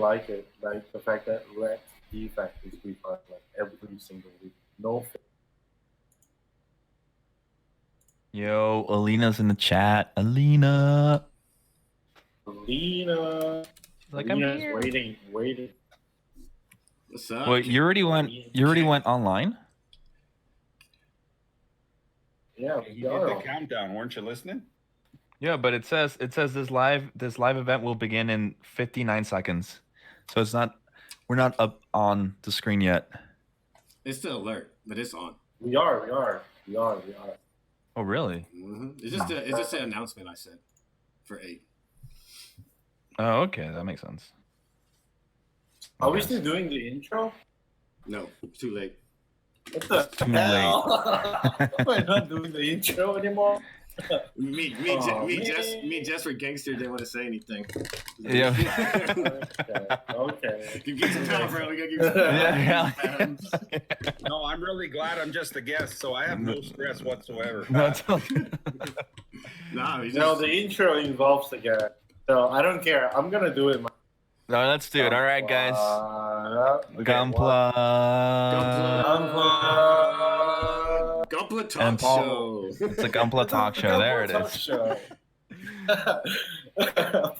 like it, like the fact that red defect is refund like every single week. No. Yo, Alina's in the chat. Alina. Alina. Like, Alina's I'm here. waiting. What's up? Wait, you already went online? Yeah, You did the countdown, weren't you listening? Yeah, but it says this live event will begin in 59 seconds. So it's not, we're not up on the screen yet. It's still alert, but it's on. We are. Oh, really? Mm-hmm. It's just an announcement I said for 8. Oh, okay, that makes sense. Are we still doing the intro? No, it's too late. What the hell? Am I not doing the intro anymore? me, just for gangster didn't want to say anything. Yeah. Okay. You get some time, bro. We gotta give you some time. No, I'm really glad I'm just a guest, so I have no stress whatsoever. No, the intro involves the guy, so I don't care. I'm gonna do it. No, let's do it. All right, guys. Gunpla. Gunpla talk show. It's a Gunpla talk show. There it is.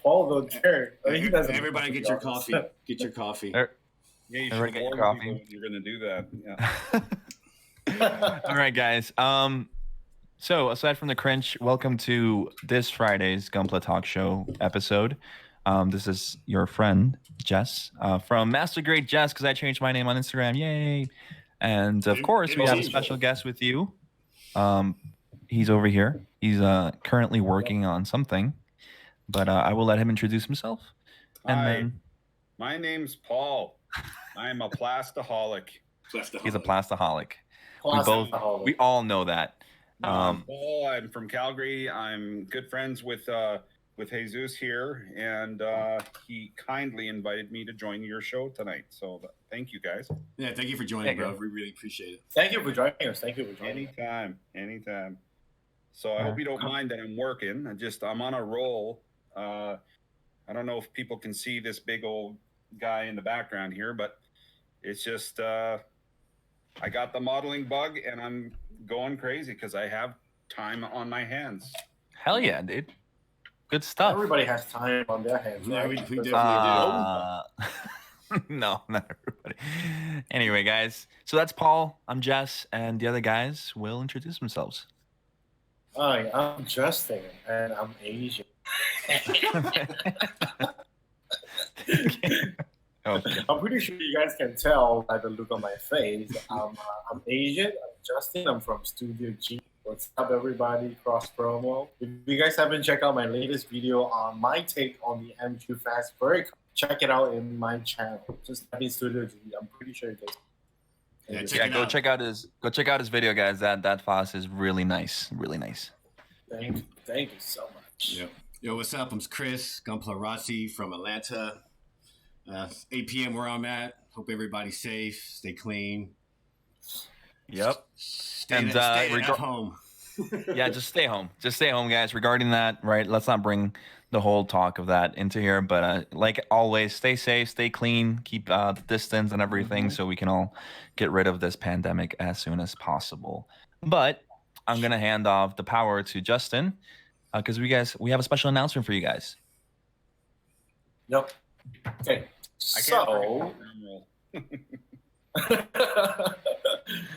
Paul don't care. Everybody get your coffee. Get your coffee. Yeah, you should get your warn coffee. people you're going to do that. Yeah. All right, guys. So aside from the cringe, welcome to this Friday's Gunpla Talk Show episode. This is your friend Jess from Master Grade Jess, because I changed my name on Instagram. Yay! And of course, we have a special guest with you. He's over here. He's currently working on something, but I will let him introduce himself. And Hi, then my name's Paul. I'm a plastaholic. he's a plastaholic. We all know that. I'm Paul. I'm from Calgary. I'm good friends with Jesus here, and he kindly invited me to join your show tonight. So thank you, guys. Yeah, thank you for joining, bro. We really appreciate it. Thank you for joining us. Anytime. So I hope you don't mind that I'm working. I'm on a roll. I don't know if people can see this big old guy in the background here, but it's just I got the modeling bug, and I'm going crazy because I have time on my hands. Hell yeah, dude. Good stuff. Everybody has time on their hands. Yeah, right? we definitely do. No, not everybody. Anyway, guys, so that's Paul. I'm Jess, and the other guys will introduce themselves. Hi, I'm Justin, and I'm Asian. Okay. I'm pretty sure you guys can tell by the look on my face. I'm Asian. I'm Justin. I'm from Studio G. What's up, everybody? Cross promo. If you guys haven't checked out my latest video on my take on the M2 Fast Break, check it out in my channel. Just type in Studio G. I'm pretty sure you guys. Go check out his video, guys. That fast is really nice. Really nice. Thank you so much. Yo, what's up? I'm Chris Gunpla Rossi from Atlanta. 8 p.m. where I'm at. Hope everybody's safe. Stay clean. Yep. Stay at home. Yeah, just stay home. Just stay home, guys. Regarding that, right? Let's not bring the whole talk of that into here. But like always, stay safe, stay clean, keep the distance and everything, so we can all get rid of this pandemic as soon as possible. But I'm gonna hand off the power to Justin because we have a special announcement for you guys. Yep. Okay.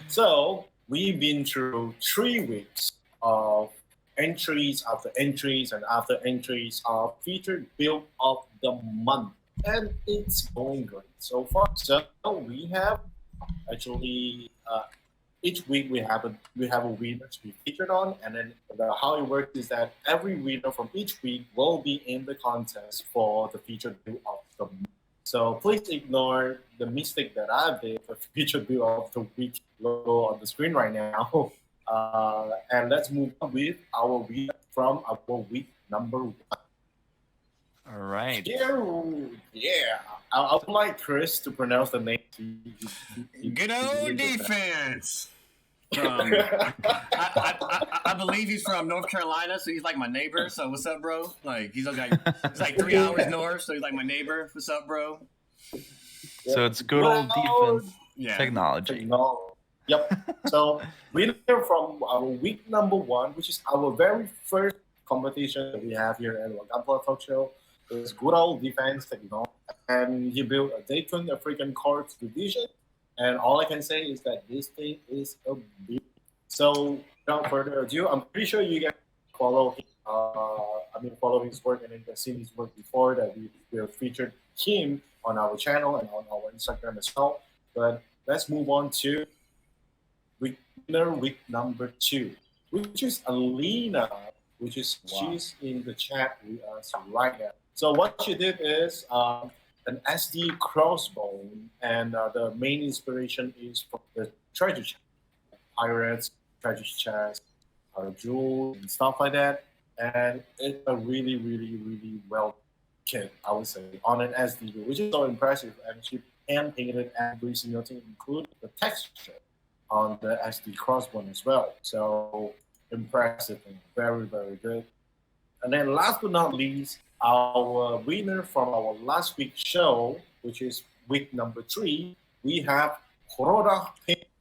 So we've been through 3 weeks of entries after entries and after entries of featured build of the month, and it's going great so far. So we have actually each week we have a winner to be featured on, and then how it works is that every winner from each week will be in the contest for the featured build of the month. So please ignore the mistake that I did for featured build of the week logo on the screen right now. And let's move on with our winner from our week number 1. All right. Yeah. I would like Chris to pronounce the name. Good old defense. I believe he's from North Carolina, so he's like my neighbor. So what's up, bro? Like he's like 3 hours north, so he's like my neighbor. What's up, bro? So it's good old defense technology. Yep. So winner from our week number 1, which is our very first competition that we have here at the Gunpla Talk Show, is good old defense technology. And he built a Dayton African Cards division. And all I can say is that this thing is a big. So without further ado, I'm pretty sure you guys follow him. Follow his work and have seen his work before that we have featured him on our channel and on our Instagram as well. But let's move on to week number 2, which is Alina, she's in the chat with us right now. So what she did is an SD crossbow, and the main inspiration is from the treasure chest, pirates, treasure chest, jewels, and stuff like that. And it's a really, really, really well kit, I would say, on an SD, which is so impressive. And she hand painted every single thing, including the texture on the SD crossbow as well. So impressive and very, very good. And then last but not least, our winner from our last week's show, which is week number 3, we have Kuroda.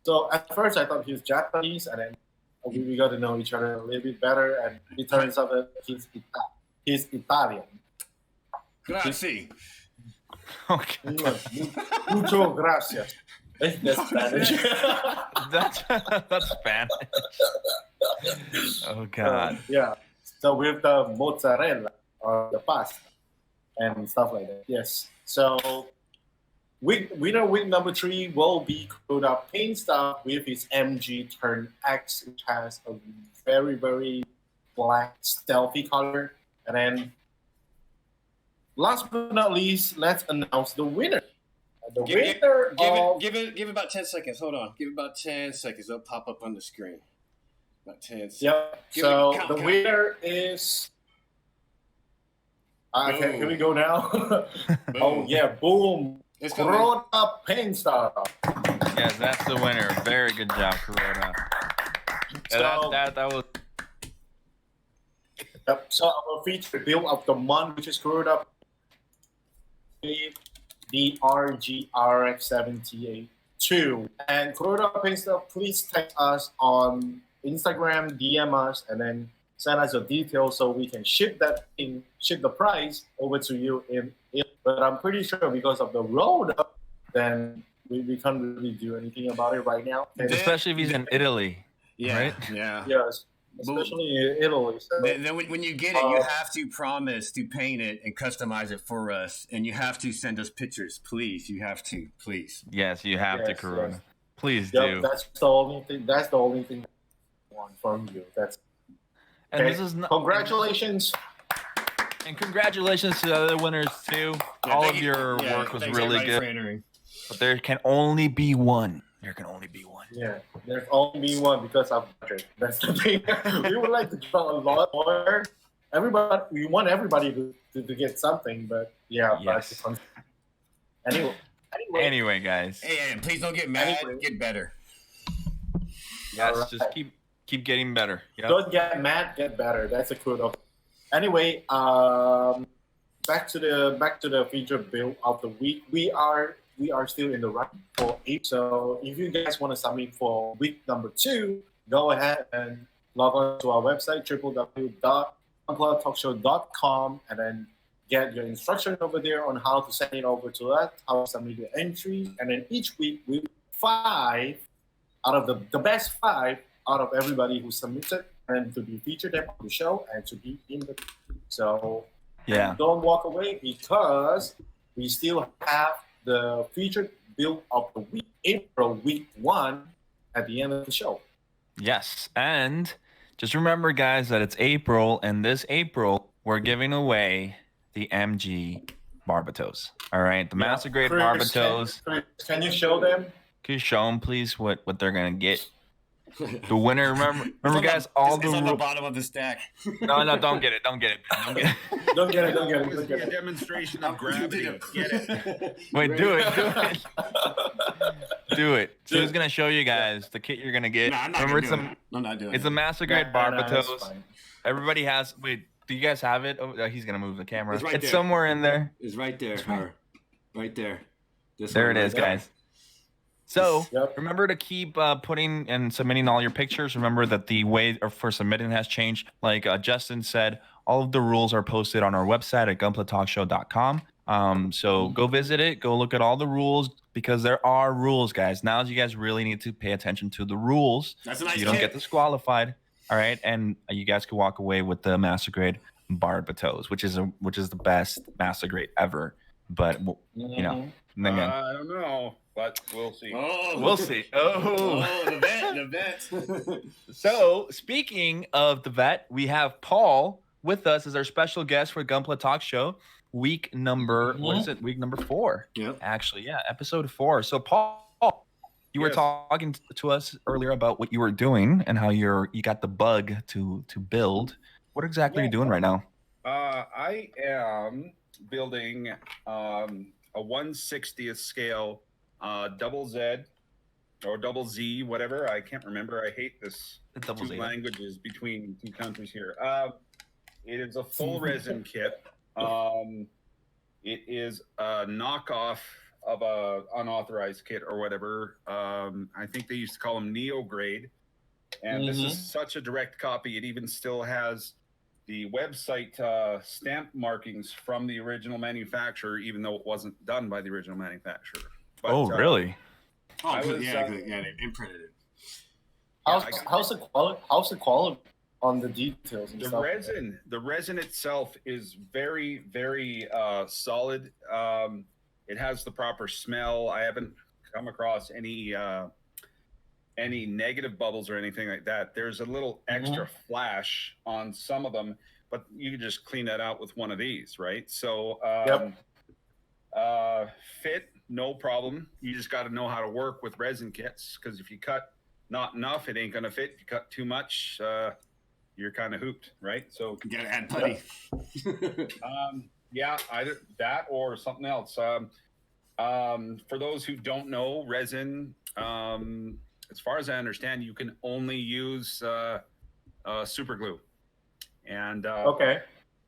So at first I thought he was Japanese, and then we got to know each other a little bit better, and it turns out that he's Italian. Grazie. Okay. Mucho gracias. That's Spanish. That's Spanish. Oh God. Yeah. So with the mozzarella or the pasta and stuff like that. Yes. So winner week number 3 will be Kuroda Paint Stuff with his MG Turn X, which has a very, very black stealthy color. And then last but not least, let's announce the winner. Give it about 10 seconds. Hold on. Give it about 10 seconds. It'll pop up on the screen. About 10 seconds. Yep. So the winner is. Okay, here we go now. Oh yeah, boom! Kuroda Paint Stuff. Yes, that's the winner. Very good job, Kuroda. So, that was. Yep. So our featured build of the month, which is Kuroda, the RGRX7T82. And Kuroda Paint Stuff, please text us on Instagram, DM us, and then send us your details so we can ship the price over to you. But I'm pretty sure because of the road, then we can't really do anything about it right now. Especially if he's in Italy. Yeah. Right? Yeah. Yes. Especially in Italy. So, then when you get it, you have to promise to paint it and customize it for us, and you have to send us pictures, please. You have to, please. Yes, you have to, Kuroda. Yes. Please do. That's the only thing I want from you. That's. And okay. This is congratulations. And congratulations to the other winners too. Yeah, all of your work was really good. But there can only be one. There can only be one. Yeah, there's only one because of budget. That's the thing. We would like to draw a lot more. We want everybody to get something, but yeah. Yes. But anyway, guys. Hey, please don't get mad. Get better. Yes, right. Just keep getting better. Yep. Don't get mad, get better. That's a quote of. Anyway, back to the feature build of the week. We are still in the run for 8. So if you guys want to submit for week number 2, go ahead and log on to our website www.gunplatalkshow.com and then get your instruction over there on how to send it over to us, how to submit your entries, and then each week we 5 out of the best 5 out of everybody who submitted, and to be featured on the show and to be in the. So don't walk away because we still have the featured build of the week, April week 1, at the end of the show. Yes, and just remember, guys, that it's April, and this April we're giving away the MG Barbatos. All right, the Master Grade Barbatos. Can you show them? Can you show them, please, what they're gonna get? The winner, remember guys, all the it's on the rules. bottom of the stack. No, don't get it. Don't get it. Don't get it. A demonstration of gravity. Get it. Wait, do it. Do it. So who's gonna show you guys the kit you're gonna get? Nah, I'm not Remember, gonna do it. I'm not doing it. it's a master grade Barbatos. Everybody has. Wait, do you guys have it? Oh, he's gonna move the camera. It's right there. Somewhere in there. It's right there. Right there. There it is, guys. So Yep. remember to keep putting and submitting all your pictures. Remember that the way for submitting has changed. Like Justin said, all of the rules are posted on our website at gunplatalkshow.com. So go visit it. Go look at all the rules because there are rules, guys. Now you guys really need to pay attention to the rules. That's a nice so you don't get disqualified. All right, and you guys can walk away with the master grade Barbatos, which is the best master grade ever. But you know, and then I don't know, but we'll see. Oh, we'll see. Oh, the vet. So speaking of the vet, we have Paul with us as our special guest for Gunpla Talk Show. Week number what is it? Week number 4. Yep. Actually, yeah, episode 4. So Paul, you were Yes. talking to us earlier about what you were doing and how you got the bug to build. What exactly are you doing right now? I am building a 1/60th scale double Z or double Z, whatever. I can't remember. I hate this The double two Z. languages between two countries here. It is a full resin kit. It is a knockoff of a unauthorized kit or whatever. I think they used to call them Neo grade. And this is such a direct copy. It even still has the website stamp markings from the original manufacturer, even though it wasn't done by the original manufacturer. But, Oh, really? Oh, I was, yeah, they imprinted it. How's the quality? How's the quality on the details and The stuff? resin itself is very, very solid. It has the proper smell. I haven't come across any negative bubbles or anything like that. There's a little extra flash on some of them, but you can just clean that out with one of these, right? So fit, no problem. You just got to know how to work with resin kits, because if you cut not enough, it ain't gonna fit. If you cut too much, you're kind of hooped, right? So You gotta add putty. yeah, either that or something else. For those who don't know, resin, as far as I understand, you can only use super glue, and Okay.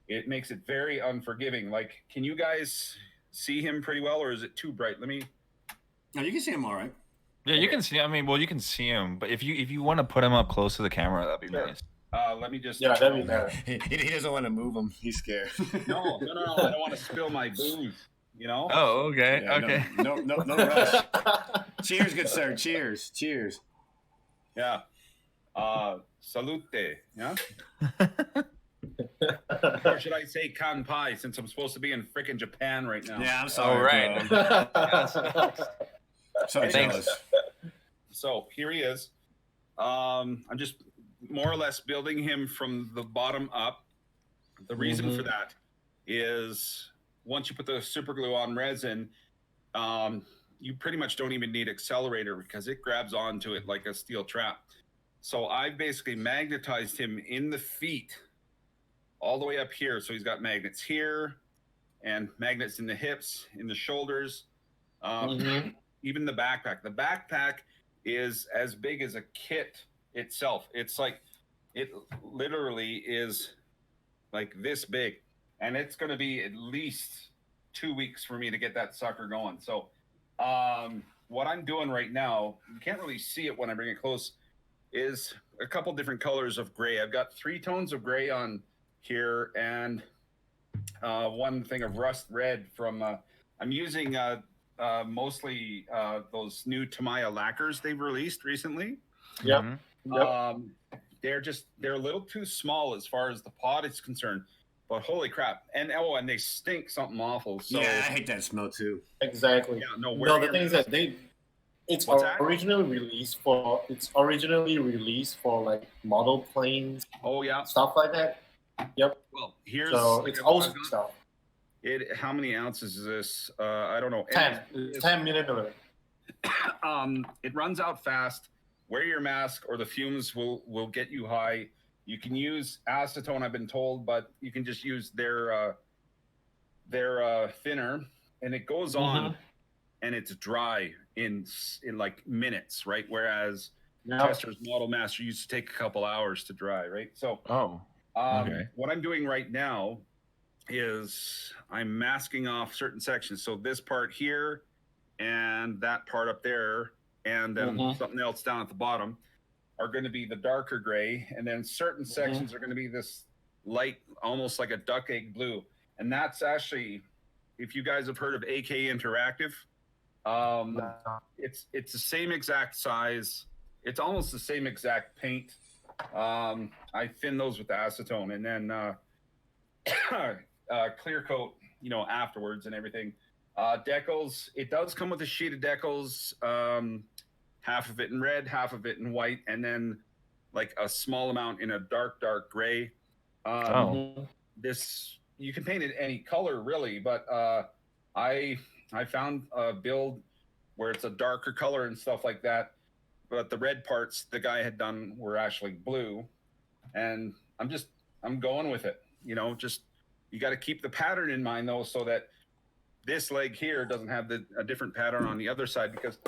it makes it very unforgiving. Like, can you guys see him pretty well, or is it too bright? Let me. No, you can see him all right. Yeah, you can see. I mean, well, you can see him, but if you want to put him up close to the camera, that'd be Sure. nice. Let me just. Yeah, that'd be better. He doesn't want to move him. He's scared. No. I don't want to spill my booze. You know. Oh, okay, Yeah, okay. No rush. Cheers, good sir. Cheers. Yeah. Salute. Yeah. Or should I say kanpai, since I'm supposed to be in frickin' Japan right now? Yeah, I'm sorry. All right. Bro. So Thanks. jealous. So here he is. I'm just more or less building him from the bottom up. The reason for that is once you put the super glue on resin, you pretty much don't even need accelerator because it grabs onto it like a steel trap. So I've basically magnetized him in the feet all the way up here. So he's got magnets here and magnets in the hips, in the shoulders, even the backpack. The backpack is as big as a kit itself. It's like, it literally is like this big, and it's going to be at least 2 weeks for me to get that sucker going. So what I'm doing right now, you can't really see it when I bring it close, is a couple different colors of gray. I've got 3 tones of gray on here and one thing of rust red from I'm using mostly those new Tamiya lacquers they've released recently. Yep. Mhm. They're a little too small as far as the pot is concerned, but holy crap. And they stink something awful. So Yeah, I hate that smell too. Exactly. yeah, no, No, the thing is that it's What's that? originally released for like model planes, oh yeah. stuff like that. Yep. Well, here's So it's old I've got stuff. how many ounces is this? I don't know. 10 millimeter. It runs out fast. wear your mask or the fumes will get you high. You can use acetone, I've been told, but you can just use their thinner, and it goes on and it's dry in like minutes, right? Whereas Chester's Model Master used to take a couple hours to dry, right? So okay. what I'm doing right now is I'm masking off certain sections. So this part here and that part up there and then something else down at the bottom are going to be the darker gray, and then certain sections are going to be this light, almost like a duck egg blue. And that's actually, if you guys have heard of AK Interactive, it's the same exact size. It's almost the same exact paint. I thin those with acetone, and then clear coat, afterwards and everything. Decals, it does come with a sheet of decals. Half of it in red, half of it in white, and then like a small amount in a dark gray. This, you can paint it any color really, but I found a build where it's a darker color and stuff like that, but the red parts the guy had done were actually blue, and I'm going with it. Just you got to keep the pattern in mind though, so that this leg here doesn't have a different pattern on the other side, because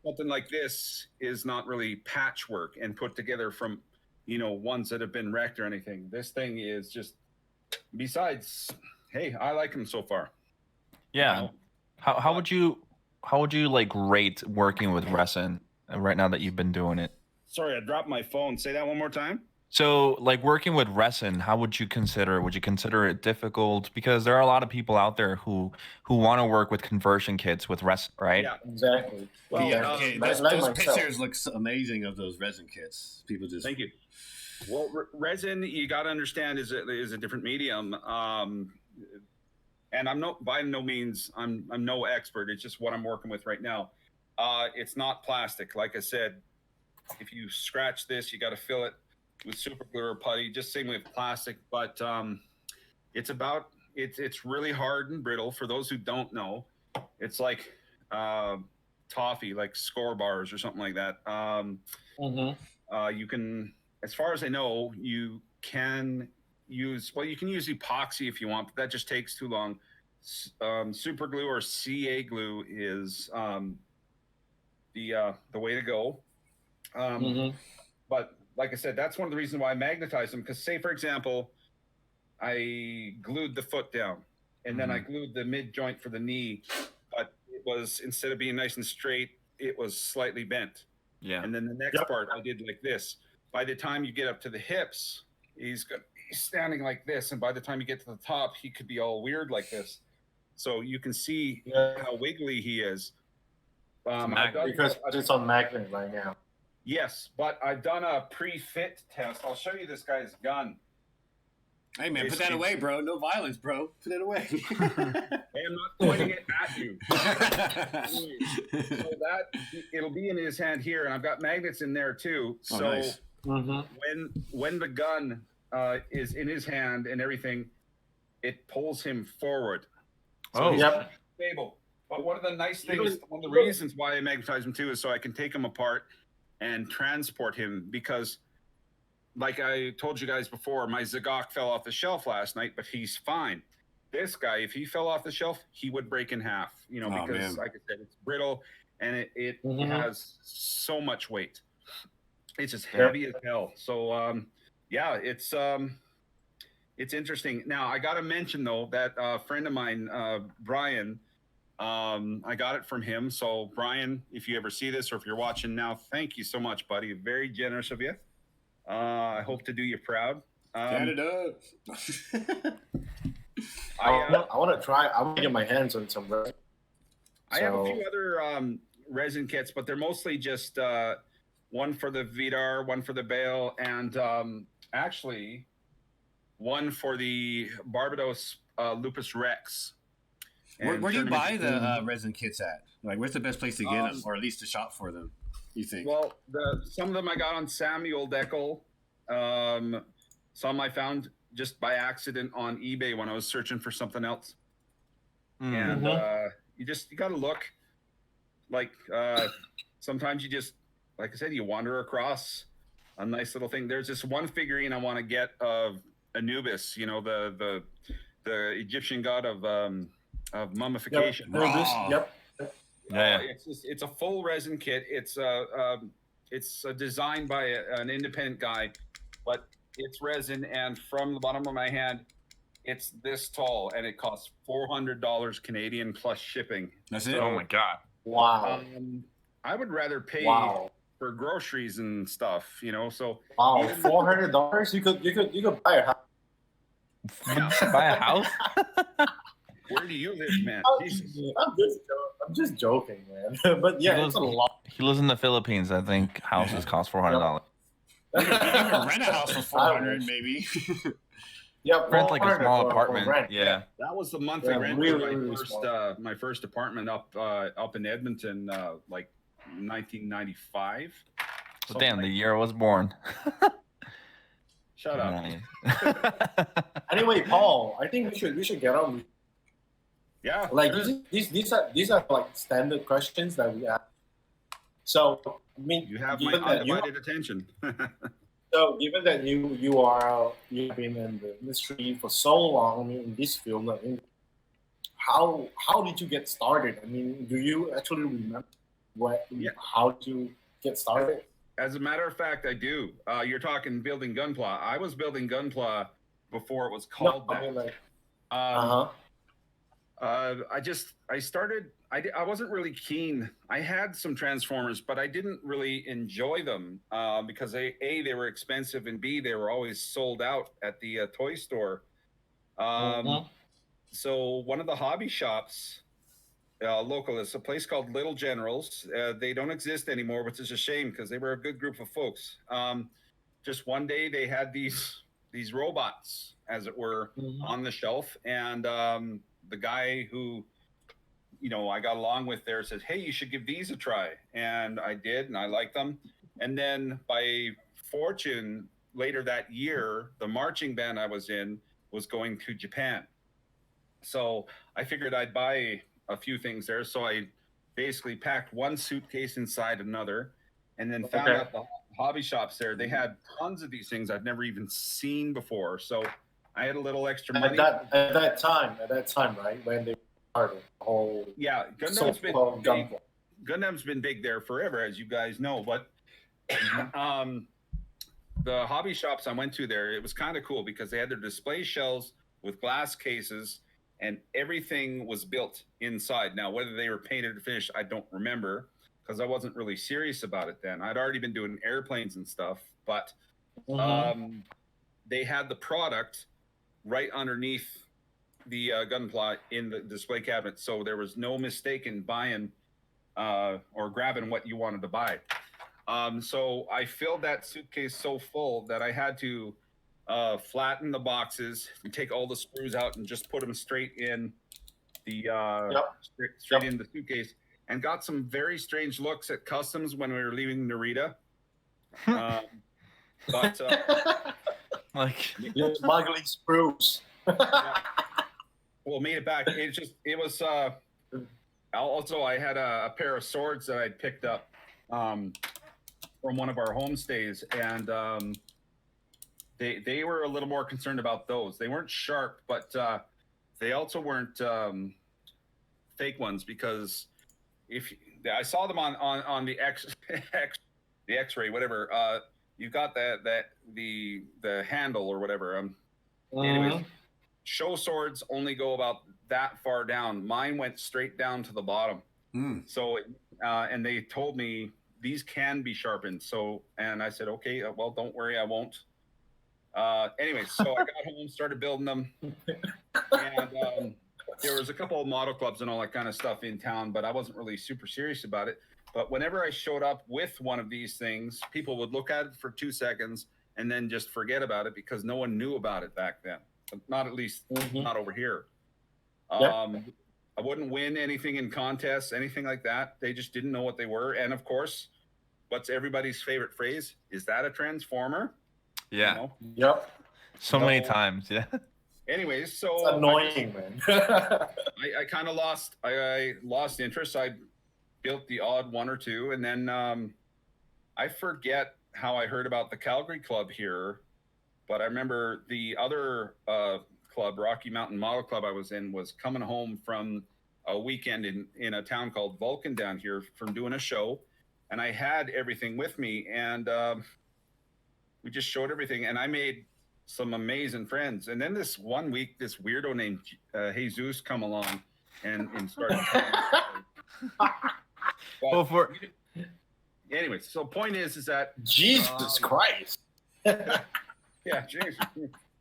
something like this is not really patchwork and put together from, ones that have been wrecked or anything. This thing is just, besides, hey, I like them so far. Yeah. How would you like rate working with resin right now that you've been doing it? Sorry, I dropped my phone. Say that one more time. So, like working with resin, how would you consider it? Would you consider it difficult? Because there are a lot of people out there who want to work with conversion kits with resin, right? Yeah, exactly. Well, those pictures look amazing of those resin kits. People just thank you. Well, resin, you got to understand, is a different medium. And I'm by no means I'm no expert. It's just what I'm working with right now. It's not plastic, like I said. If you scratch this, you got to fill it with super glue or putty, just same with plastic. But it's really hard and brittle. For those who don't know, it's like toffee, like score bars or something like that. You can, as far as I know, you can use epoxy if you want, but that just takes too long. Super glue or CA glue is the way to go. But like I said, that's one of the reasons why I magnetize them. Because say, for example, I glued the foot down, and then I glued the mid joint for the knee, but it was, instead of being nice and straight, it was slightly bent. Yeah. And then the next part I did like this. By the time you get up to the hips, he's standing like this, and by the time you get to the top, he could be all weird like this. So you can see how wiggly he is. Because it's on magnet right now. Yes, but I've done a pre-fit test. I'll show you this guy's gun. Hey man, put that away, bro. No violence, bro. Put it away. Hey, I'm not pointing it at you. So that it'll be in his hand here, and I've got magnets in there too. So nice. when the gun is in his hand and everything, it pulls him forward. So he's stable. But one of the nice things, one of the reasons why I magnetize him too, is so I can take him apart and transport him, because like I told you guys before, my Zagok fell off the shelf last night, but he's fine. This guy, if he fell off the shelf, he would break in half, because like I said, it's brittle and it has so much weight. It's just heavy as hell. So it's interesting. Now I got to mention though that a friend of mine, Brian, I got it from him. So Brian, if you ever see this or if you're watching now, thank you so much, buddy. Very generous of you. I hope to do you proud. Canada. I want to try. I want to get my hands on some resin. I have a few other resin kits, but they're mostly just one for the Vidar, one for the Bale, and actually one for the Barbados Lupus Rex. Where do you buy the resin kits at? Like, where's the best place to get them, or at least to shop for them, you think? Well, some of them I got on Samuel Deckel. Some I found just by accident on eBay when I was searching for something else. And you got to look. Like, sometimes you just, like I said, you wander across a nice little thing. There's this one figurine I want to get of Anubis, the Egyptian god of mummification. Yep. Anubis, Raw. yep. Yeah. It's a full resin kit. It's designed by an independent guy, but it's resin, and from the bottom of my hand, it's this tall, and it costs $400 Canadian plus shipping. That's it. Oh my god. Wow. I would rather pay for groceries and stuff, So Wow, $400. You could buy a house. Buy a house? where do you live, man? Jesus. I'm just joking, man. But yeah, it's a lot. He lives in the Philippines. I think houses cost $400. You can rent a house for 400, maybe. Yeah, Rent like a small for apartment. rent. Yeah. That was the monthly rent really for small. my first apartment up in Edmonton, like 1995. So damn, the year I was born. Shut up. Nice. Anyway, Paul, I think we should get on. Yeah. Like sure. these are like standard questions that we ask. So I mean, You have my given that undivided attention. So given that you've been in the industry for so long, I mean, in this field, I mean, how did you get started? I mean, do you actually remember how to get started? As a matter of fact, I do. You're talking building Gunpla. I was building Gunpla before it was called that. I mean, like, I wasn't really keen. I had some Transformers, but I didn't really enjoy them because they were expensive, and B, they were always sold out at the toy store. So one of the hobby shops, local, is a place called Little Generals. They don't exist anymore, which is a shame because they were a good group of folks. Just one day they had these robots, as it were, on the shelf, and the guy who I got along with there said, "Hey, you should give these a try," and I did, and I liked them. And then by fortune, later that year, the marching band I was in was going to Japan, so I figured I'd buy a few things there. So I basically packed one suitcase inside another, and then found out the hobby shops there, they had tons of these things I'd never even seen before. So I had a little extra money. At that time, right, when they started the whole Gundam's been big there forever, as you guys know. But the hobby shops I went to there, it was kind of cool because they had their display shelves with glass cases, and everything was built inside. Now, whether they were painted or finished, I don't remember because I wasn't really serious about it then. I'd already been doing airplanes and stuff, but they had the product right underneath the Gunpla in the display cabinet, so there was no mistake in buying or grabbing what you wanted to buy. So I filled that suitcase so full that I had to flatten the boxes and take all the screws out and just put them straight in the straight in the suitcase, and got some very strange looks at customs when we were leaving Narita. But like you're smuggling screws. Well, made it back. It was also, I had a pair of swords that I'd picked up from one of our homestays, and they were a little more concerned about those. They weren't sharp, but they also weren't fake ones, because I saw them on the X-ray, whatever. You got the handle or whatever. Anyways, show swords only go about that far down. Mine went straight down to the bottom. So, and they told me these can be sharpened. So, and I said, okay, well, don't worry, I won't. Anyway, so I got home, started building them, and there was a couple of model clubs and all that kind of stuff in town, but I wasn't really super serious about it. But whenever I showed up with one of these things, people would look at it for 2 seconds and then just forget about it, because no one knew about it back then. Not at least not over here. I wouldn't win anything in contests, anything like that. They just didn't know what they were. And of course, what's everybody's favorite phrase? Is that a transformer? Yeah. You know? Yep. So many times. Yeah. Anyways, so It's annoying, man. I kind of lost interest. I built the odd one or two, and then I forget how I heard about the Calgary club here, but I remember the other club, Rocky Mountain Model Club I was in, was coming home from a weekend in a town called Vulcan down here from doing a show. And I had everything with me, and we just showed everything, and I made some amazing friends. And then this one week, this weirdo named Jesus come along and started. Well, for anyway, so point is that Jesus Christ. yeah, Jesus.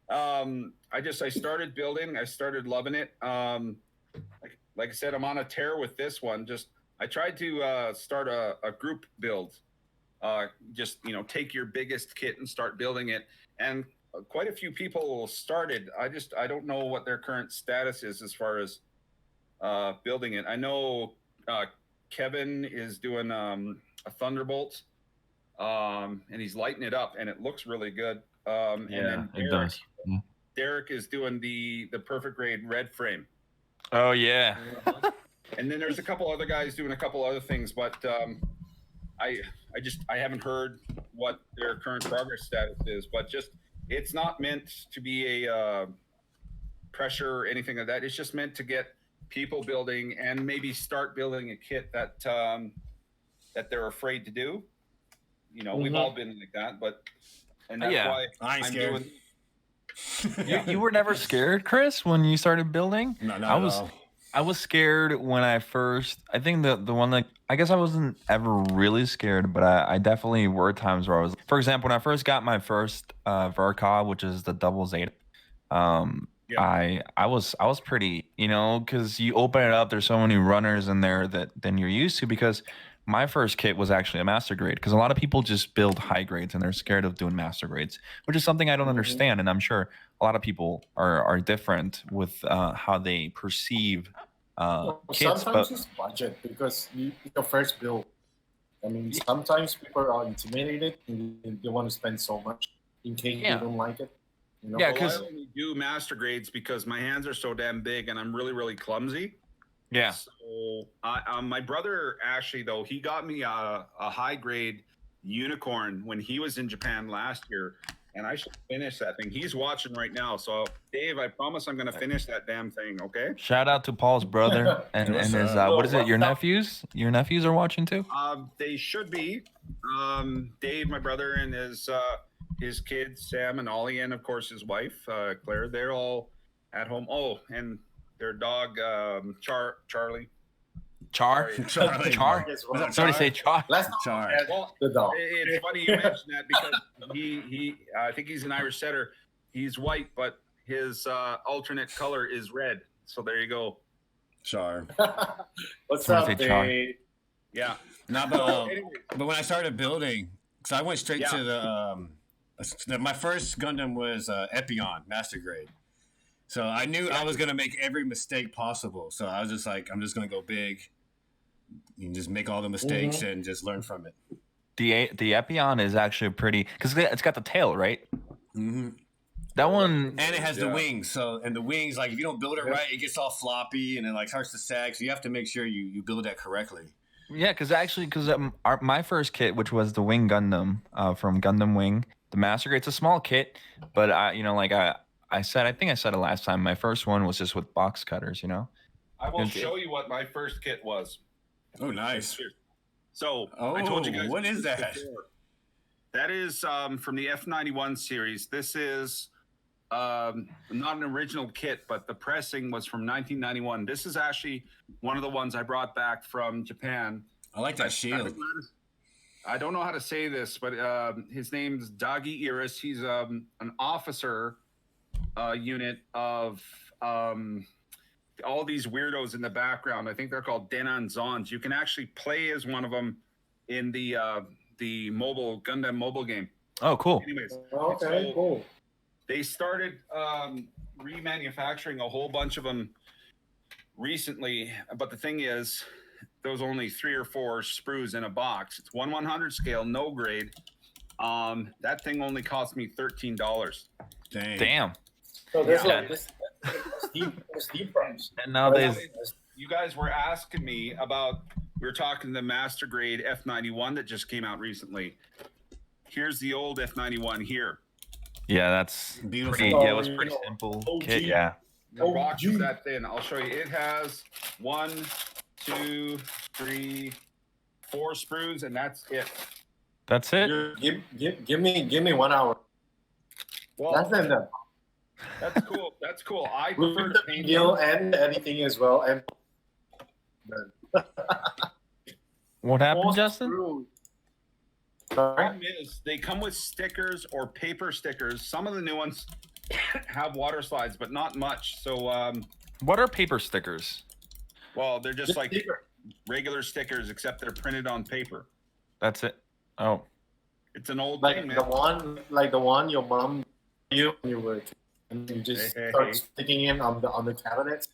I started building. I started loving it. Like I said, I'm on a tear with this one. I tried to start a group build. Just take your biggest kit and start building it. And quite a few people started. I don't know what their current status is as far as building it. I know Kevin is doing a Thunderbolt, and he's lighting it up, and it looks really good. And then it does. Derek is doing the perfect grade red frame. Oh yeah. And then there's a couple other guys doing a couple other things, but I haven't heard what their current progress status is. But it's not meant to be a pressure or anything like that. It's just meant to get people building and maybe start building a kit that they're afraid to do. We've all been like that, and that's why I ain't scared. You were never scared, Chris, when you started building? No, not at all. I was scared when I think the one that, I guess I wasn't ever really scared, but I definitely were times where I was, for example, when I first got my first Verkov, which is the double Zeta, I was pretty, because you open it up, there's so many runners in there than you're used to, because my first kit was actually a master grade, because a lot of people just build high grades and they're scared of doing master grades, which is something I don't understand. And I'm sure a lot of people are different with how they perceive kits. Sometimes it's budget, because your first build. I mean, sometimes people are intimidated and they want to spend so much in case they don't like it. Yeah, because I only do master grades because my hands are so damn big and I'm really, really clumsy. Yeah. So my brother, actually, though, he got me a high grade unicorn when he was in Japan last year, and I should finish that thing. He's watching right now. So, Dave, I promise I'm going to finish that damn thing, okay? Shout out to Paul's brother and his, what is it, your nephews? Your nephews are watching too? They should be. Dave, my brother, and his kids, Sam and Ollie, and, of course, his wife, Claire, they're all at home. Oh, and their dog, Charlie. Charlie. Somebody say Char. Char. Well, The dog. it's funny you mention that, because he I think he's an Irish setter. He's white, but his alternate color is red. So there you go. Char. What's Somebody up, say Char. Dave? Yeah. No, but when I started building, so I went straight to my first Gundam was Epion Master Grade. So I knew I was gonna make every mistake possible. So I was just like, I'm just gonna go big. You can just make all the mistakes and just learn from it. The Epion is actually pretty, because it's got the tail, right? Mm-hmm. That one, And it has the wings. So the wings, like if you don't build it right, it gets all floppy and it like starts to sag. So you have to make sure you build that correctly. yeah, because my first kit, which was the Wing Gundam from Gundam Wing, the Master Grade, it's a small kit, but I think I said it last time. My first one was just with box cutters, I will show you what my first kit was. Oh, nice. So I told you guys. What is that? Before. That is from the F91 series. This is not an original kit, but the pressing was from 1991. This is actually one of the ones I brought back from Japan. I like that shield. I don't know how to say this, but his name's Dagi Iris. He's an officer unit of all these weirdos in the background. I think they're called Denan Zons. You can actually play as one of them in the mobile Gundam mobile game. Oh, cool. Anyways, Okay, cool. They started remanufacturing a whole bunch of them recently, but the thing is, there was only 3 or 4 sprues in a box. It's 1/100 scale, no grade. That thing only cost me $13. Damn. So there's this steep price. And nowadays, You guys were asking me about we're talking the master grade F91 that just came out recently. Here's the old F91 here. Yeah, that's Beautiful. pretty. Yeah, it was pretty simple OG. kit. Yeah. The box is that thin. I'll show you. It has 1, 2, 3, 4 sprues, and that's it. That's it. Give me 1 hour. Well, That's enough. that's cool. That's cool. I With prefer the paint video and editing as well. And What happened, Most Justin? screws. The Sorry? problem is they come with stickers or paper stickers. Some of the new ones have water slides, but not much. So, What are paper stickers? well, they're just like Sticker. regular stickers, except they're printed on paper. That's it. Oh, It's an old like thing, man. the one your mom you when you were a kid, and you just Hey, hey, start hey. sticking in on the cabinets.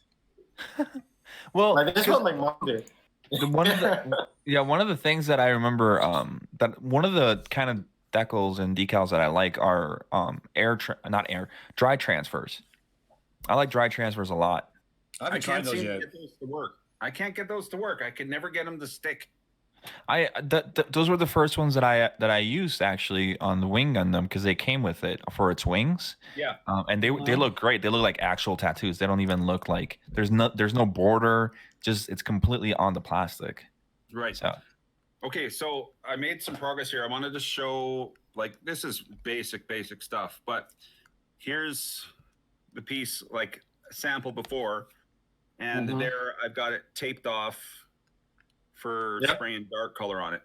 well, Like this is what my mom did. one of the one of the things that I remember that one of the kind of decals and decals that I like are dry transfers. I like dry transfers a lot. I I haven't tried can't those seem to yet. get those to work. I can't get those to work. I can never get them to stick. Those were the first ones that I used actually on the wing Gundam because they came with it for its wings. Yeah. And they look great. They look like actual tattoos. They don't even look like there's no border. Just it's completely on the plastic. Right. So Okay, so I made some progress here. I wanted to show, like, this is basic stuff, but here's the piece, like, sample before, and Mhm. there I've got it taped off for Yep. spraying dark color on it.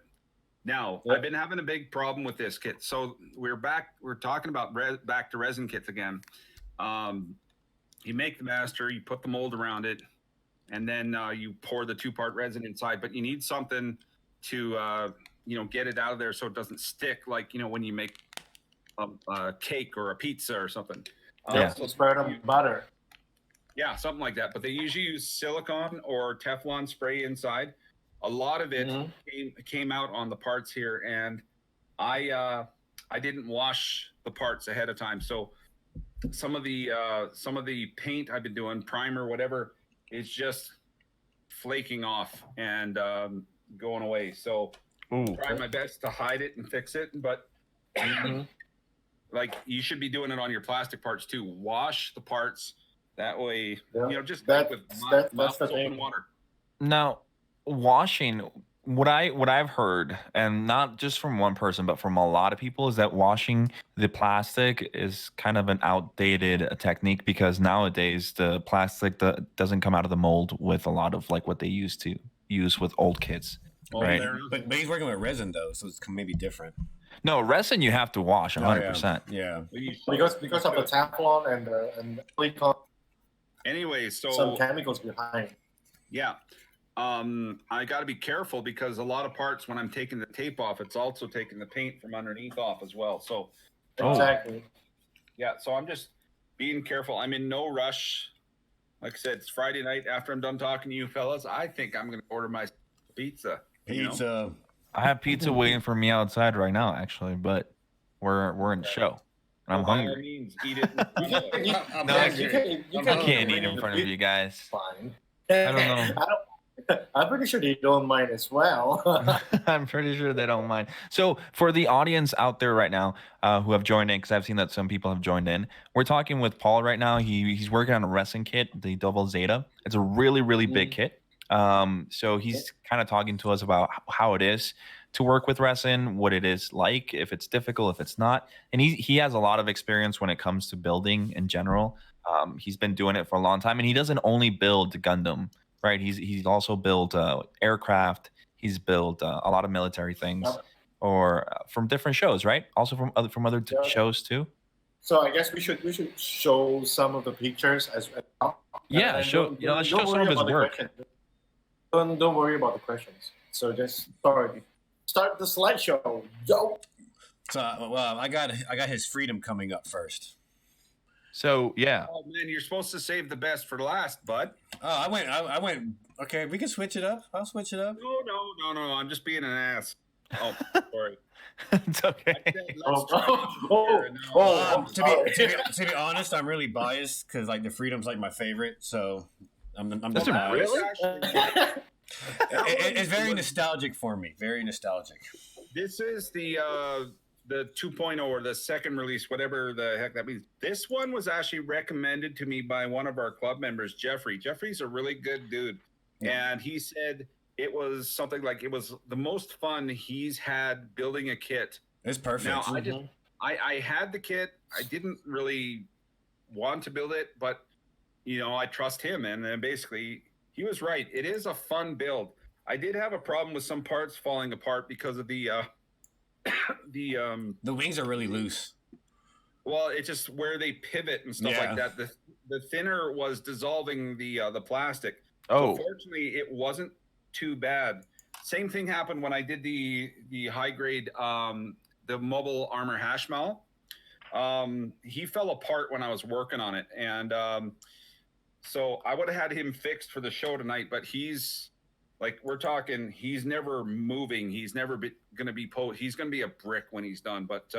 Now, Yep. I've been having a big problem with this kit. So we're talking about back to resin kits again. You make the master, you put the mold around it, and then you pour the 2-part resin inside, but you need something to get it out of there so it doesn't stick, like when you make a cake or a pizza or something. Yeah. So spread on butter. Yeah, something like that. But they usually use silicone or Teflon spray inside. A lot of it came out on the parts here, and I didn't wash the parts ahead of time. So some of the paint I've been doing, primer, whatever, is just flaking off and going away. So ooh, try my best to hide it and fix it, but like you should be doing it on your plastic parts too. Wash the parts that way. Yeah. Just That's with the soap thing. and water. now washing. What I've heard, and not just from one person, but from a lot of people, is that washing the plastic is kind of an outdated technique because nowadays the plastic doesn't come out of the mold with a lot of like what they used to use with old kits. Well, Right. But he's working with resin though, so it's maybe different. No, resin you have to wash 100%. Yeah. Because of the Teflon and the silicone, Anyway, some so chemicals behind. yeah. I got to be careful because a lot of parts when I'm taking the tape off, it's also taking the paint from underneath off as well. So Oh. Exactly. yeah, so I'm just being careful. I'm in no rush. Like I said, it's Friday night. After I'm done talking to you fellas, I think I'm going to order my pizza. you know? Pizza. I have pizza waiting for me outside right now, actually, but we're in show. And I'm By all hungry. means, eat it. You can, you, I'm No, hungry. I can't eat in front of you guys. Fine. I don't know. I'm pretty sure they don't mind as well. I'm pretty sure they don't mind. So, for the audience out there right now who have joined in, because I've seen that some people have joined in, we're talking with Paul right now. He's working on a resin kit, the Double Zeta. It's a really big kit. So he's kind of talking to us about how it is to work with resin, what it is like, if it's difficult, if it's not. And he has a lot of experience when it comes to building in general. He's been doing it for a long time, and he doesn't only build Gundam. Right, he's also built aircraft. He's built a lot of military things, or from different shows, right? Also from other shows too. So I guess we should show some of the pictures as well. Yeah, And show let's show some of his work. Don't worry about the questions. So just start the slideshow. Yo. So well, I got his freedom coming up first. So yeah, Oh man, you're supposed to save the best for last, bud. Oh, I went. Okay, we can switch it up. I'll switch it up. No. I'm just being an ass. Oh, sorry. it's okay. I said, let's try here, and now- To be honest, I'm really biased because like the freedom's like my favorite. So I'm That's biased. really? Actually, It's very nostalgic for me. Very nostalgic. This is the 2.0 or the second release, whatever the heck that means. This one was actually recommended to me by one of our club members, Jeffrey. Jeffrey's a really good dude. And he said it was something like it was the most fun he's had building a kit. It's perfect. Now, I had the kit. I didn't really want to build it, but, I trust him. And then basically, he was right. It is a fun build. I did have a problem with some parts falling apart because of the wings are really loose. Well, it's just where they pivot and stuff like that. The thinner was dissolving the plastic. Oh, so fortunately, it wasn't too bad. Same thing happened when I did the high grade the mobile armor hash mal. He fell apart when I was working on it, and so I would have had him fixed for the show tonight. But he's like, we're talking, he's never moving. He's never going to be he's going to be a brick when he's done. But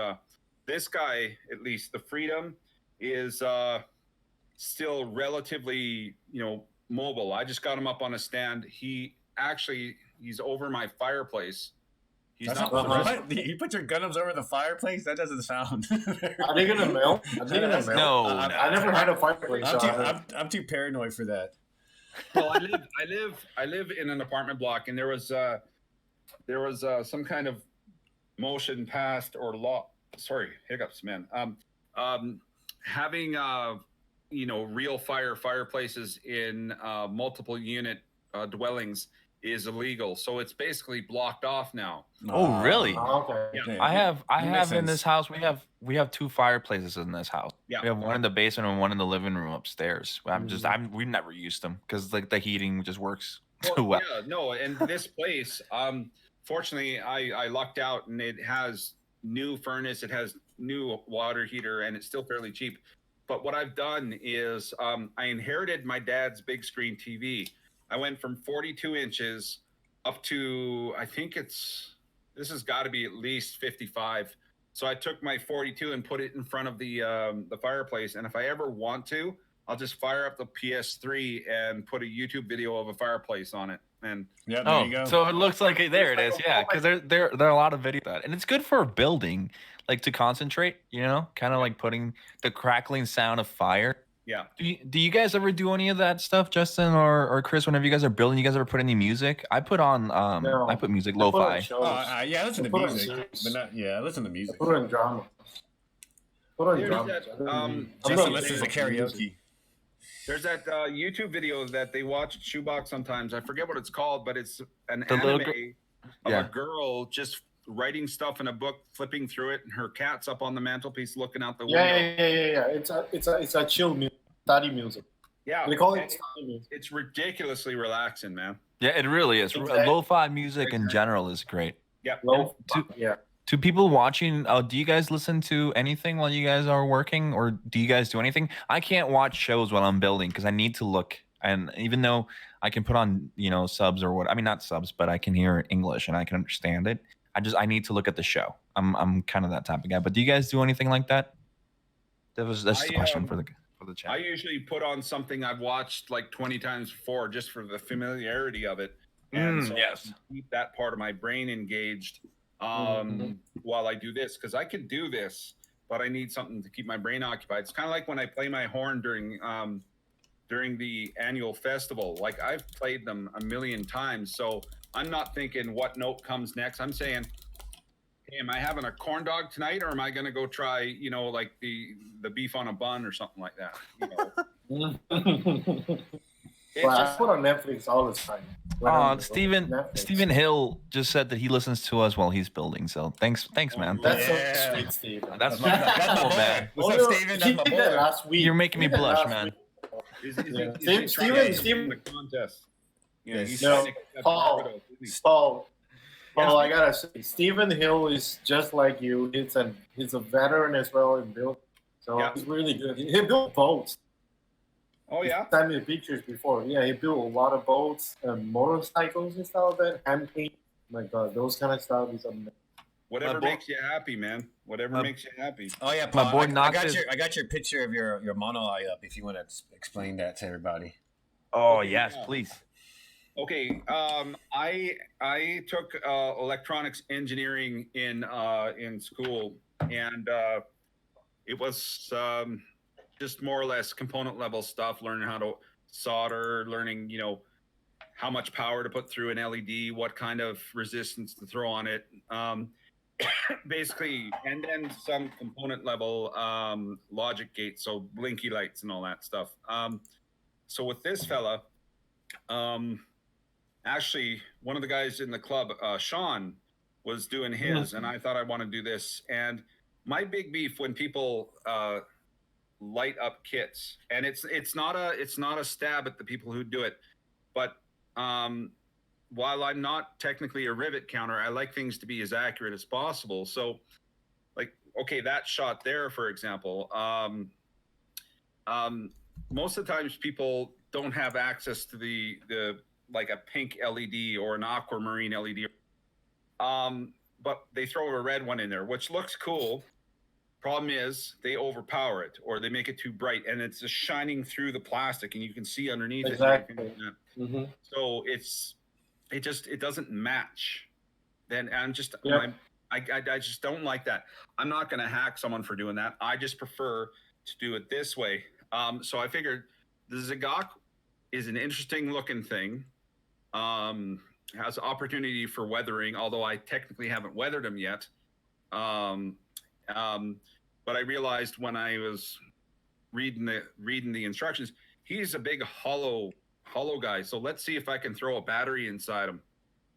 this guy, at least the Freedom, is still relatively, mobile. I just got him up on a stand. He's over my fireplace. He's not. What? You put your Gundams over the fireplace? That doesn't sound. Are they gonna melt? No, I never had a fireplace. I'm too paranoid for that. Well, I live in an apartment block, and there was some kind of motion passed or law. Sorry, hiccups, man. Having real fireplaces in multiple unit dwellings is illegal, so it's basically blocked off now. Oh, really? Okay. Yeah. I have in sense. this house. We have two fireplaces in this house. Yeah. We have one in the basement and one in the living room upstairs. We've never used them because like the heating just works too well. Yeah, no, and this place, fortunately, I lucked out, and it has new furnace, it has new water heater, and it's still fairly cheap. But what I've done is I inherited my dad's big screen TV. I went from 42 inches up to, I think this has got to be at least 55. So I took my 42 and put it in front of the fireplace. And if I ever want to, I'll just fire up the PS3 and put a YouTube video of a fireplace on it. And there you go. So it looks like there it is. Yeah, because there are a lot of videos of that, and it's good for building, like to concentrate. Kind of like putting the crackling sound of fire. Yeah. Do you guys ever do any of that stuff, Justin or Chris? Whenever you guys are building, you guys ever put any music? I put on No. I put music lo-fi. I listen to music, but not. Yeah, I listen to music. Put on drama. Put on drama. Jesse listens to karaoke. There's that YouTube video that they watch at Shoebox sometimes. I forget what it's called, but it's an The little anime of a girl just writing stuff in a book, flipping through it, and her cat's up on the mantelpiece looking out the window. Yeah. It's a chill music, study music. Yeah, They call it study music. it's ridiculously relaxing, man. Yeah, it really is. Exactly. Lo-fi music in general is great. Yeah. Yeah. To people watching, do you guys listen to anything while you guys are working, or do you guys do anything? I can't watch shows while I'm building because I need to look. And even though I can put on, subs or what, I mean, not subs, but I can hear English and I can understand it. I need to look at the show. I'm kind of that type of guy. But do you guys do anything like that? That's just a question for the chat. I usually put on something I've watched like 20 times before just for the familiarity of it. And so yes. I can keep that part of my brain engaged while I do this, because I could do this, but I need something to keep my brain occupied. It's kind of like when I play my horn during the annual festival. Like, I've played them a million times, so I'm not thinking what note comes next. I'm saying, hey, am I having a corn dog tonight, or am I going to go try, like the beef on a bun or something like that? I put on Netflix all the time. Stephen Hill just said that he listens to us while he's building. So thanks, man. That's so sweet, Steven. That's my man. What's up, Steven? That's my boy. Last week. You're making me blush, man. Steven, the contest. Yeah, he's No, trying to get Paul. Barbados, isn't he? Paul, I gotta say, Stephen Hill is just like you. He's a veteran as well in build, so he's really good. He built boats. Oh yeah. He sent me pictures before. Yeah, he built a lot of boats, motorcycles and stuff like that. Hand paint. My God, those kind of stuff is amazing. Whatever makes you happy, man. Whatever makes you happy. Oh yeah, Paul, My boy I got your picture of your mono eye up. If you want to explain that to everybody. Oh yes, please. Okay. I took electronics engineering in school, and it was just more or less component level stuff. Learning how to solder, learning how much power to put through an LED, what kind of resistance to throw on it. Basically, and then some component level logic gates, so blinky lights and all that stuff. So with this fella, actually, one of the guys in the club, Sean, was doing his, and I thought I want to do this. And my big beef when people light up kits, and it's not a stab at the people who do it, but while I'm not technically a rivet counter, I like things to be as accurate as possible. So, like, okay, that shot there, for example, most of the times people don't have access to the like a pink LED or an aquamarine LED, but they throw a red one in there, which looks cool. Problem is, they overpower it or they make it too bright, and it's just shining through the plastic, and you can see underneath Exactly. it. So it doesn't match. Then I'm just I just don't like that. I'm not going to hack someone for doing that. I just prefer to do it this way. So I figured the Zagok is an interesting looking thing. Has opportunity for weathering, although I technically haven't weathered them yet. But I realized when I was reading the instructions, he's a big hollow guy. So let's see if I can throw a battery inside him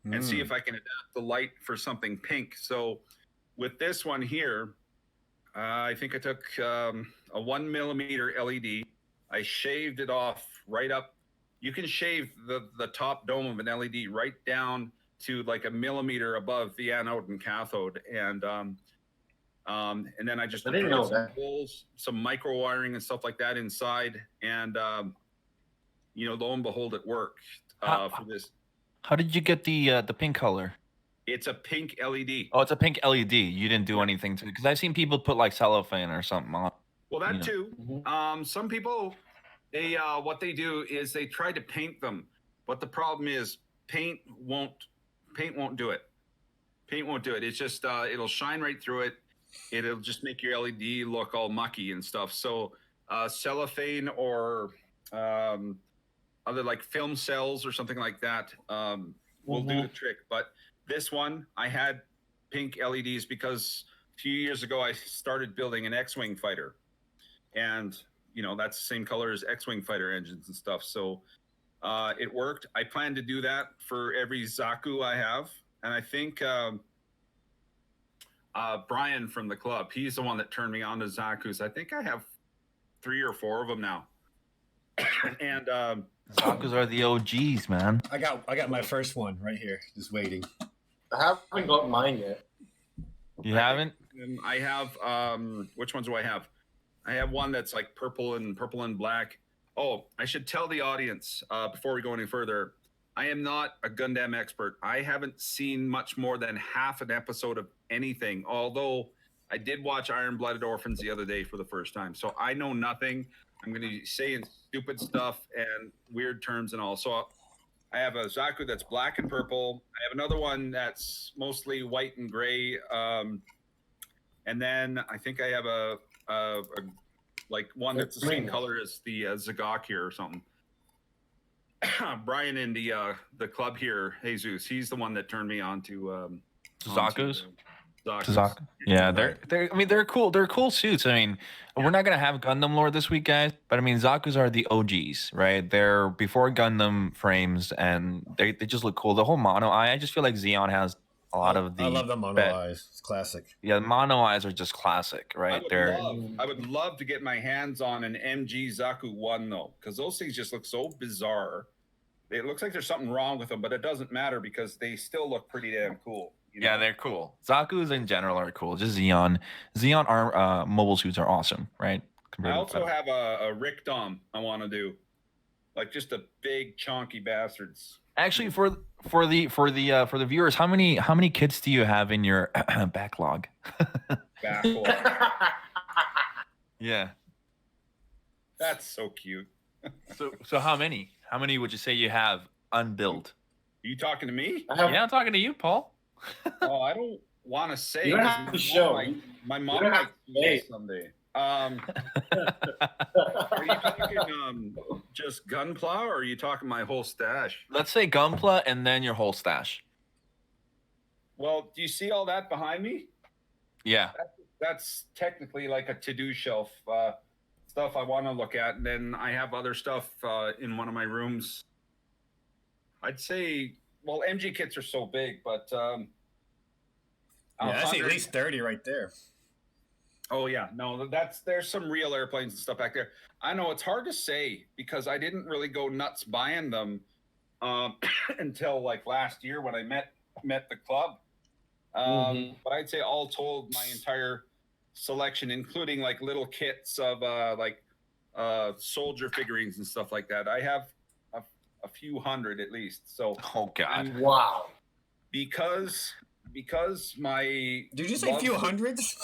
and see if I can adapt the light for something pink. So with this one here, I think I took a 1 millimeter LED. I shaved it off right up. You can shave the top dome of an LED right down to like a millimeter above the anode and cathode, and then I just didn't know some that. holes, some micro wiring and stuff like that inside, and lo and behold, it worked for this. How did you get the pink color? It's a pink LED. Oh, it's a pink LED. You didn't do anything to it, because I've seen people put like cellophane or something on. Well, that too. Some people, they what they do is they try to paint them, but the problem is paint won't do it. Paint won't do it. It's just it'll shine right through it. It'll just make your LED look all mucky and stuff. So cellophane or other like film cells or something like that will do the trick. But this one, I had pink LEDs because a few years ago I started building an X-Wing fighter, and that's the same color as X-Wing fighter engines and stuff. So it worked. I plan to do that for every Zaku I have, and I think Brian from the club, he's the one that turned me on to Zaku's. I think I have 3 or 4 of them now. And Zaku's are the OGs, man. I got my first one right here, just waiting. I haven't got mine yet. You haven't? I have which ones do I have? I have one that's like purple and black. Oh, I should tell the audience before we go any further, I am not a Gundam expert. I haven't seen much more than half an episode of anything, although I did watch Iron Blooded Orphans the other day for the first time. So I know nothing. I'm going to be saying stupid stuff and weird terms and all. So I have a Zaku that's black and purple. I have another one that's mostly white and gray. And then I think I have a like one that's the same color as the Zagok here or something. Brian in the club here, Jesus, he's the one that turned me on to Zaku's. Zaku's. Yeah, they're cool. They're cool suits. I mean, we're not gonna have Gundam lore this week, guys. But I mean, Zaku's are the OGs, right? They're before Gundam frames, and they just look cool. The whole mono eye. I just feel like Xeon has a lot of the. I love the mono eyes. It's classic. Yeah, the mono eyes are just classic, right? I would love to get my hands on an MG Zaku 1 though, because those things just look so bizarre. It looks like there's something wrong with them, but it doesn't matter because they still look pretty damn cool. Yeah, they're cool. Zaku's in general are cool. Just Xeon arm mobile suits are awesome, right? I also have a Rick Dom I want to do, like just a big chonky bastards. Actually, for the viewers, how many kits do you have in your backlog? Backlog. Yeah. That's so cute. So how many? How many would you say you have unbuilt? Are you talking to me? Yeah, I'm talking to you, Paul. Oh, I don't want to say. You don't 'cause have to show. My You mom don't have might to see say. it someday. Are you talking just Gunpla, or are you talking my whole stash? Let's say Gunpla and then your whole stash. Well, do you see all that behind me? Yeah. That's technically like a to-do shelf, stuff I want to look at, and then I have other stuff in one of my rooms. I'd say, well, MG kits are so big, but Yeah, that's at least 30 right there. Oh yeah, no, there's some real airplanes and stuff back there. I know it's hard to say because I didn't really go nuts buying them until like last year when I met the club. But I'd say all told, my entire selection, including like little kits of soldier figurines and stuff like that, I have a few hundred at least. So Oh God. Wow. because my Did you say a few hundreds?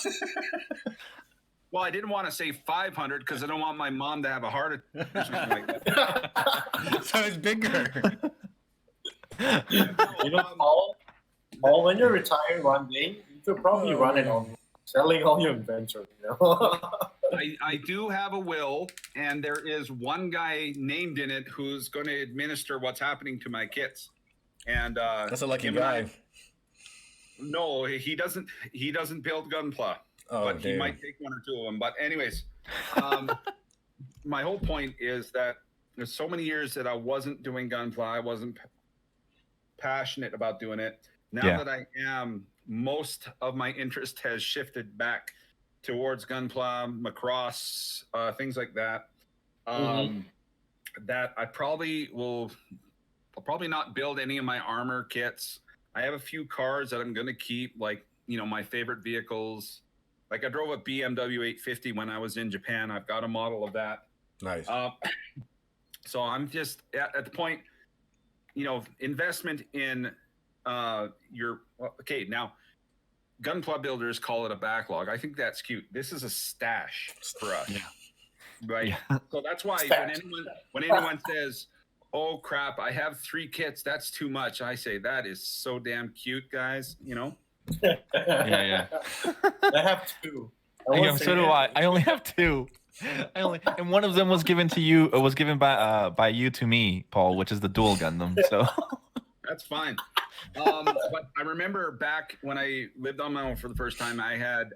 Well, I didn't want to say 500 because I don't want my mom to have a heart attack or something like that. So it's bigger. You know, Paul, when you're retired one day, you could probably run it on selling all your inventory. You know? I do have a will, and there is one guy named in it who's going to administer what's happening to my kits. And That's a lucky him and guy. no, he doesn't. He doesn't build Gunpla, but he damn. might take one or two of them. But anyways, my whole point is that there's so many years that I wasn't doing Gunpla. I wasn't passionate about doing it. Now that I am, most of my interest has shifted back towards Gunpla, Macross, things like that. That I probably will. I'll probably not build any of my armor kits. I have a few cars that I'm going to keep, like, you know, my favorite vehicles. Like I drove a BMW 850 when I was in Japan. I've got a model of that. Nice. So I'm just at the point, you know, investment in okay, now Gunpla builders call it a backlog. I think that's cute. This is a stash for us. Right. Yeah. So that's why when anyone says, oh crap, I have 3 kits, that's too much, I say that is so damn cute, guys, you know. Yeah. I have 2. So do I. I only have 2. And one of them was given to you. It was given by you to me, Paul, which is the dual Gundam. So that's fine. But I remember back when I lived on my own for the first time, I had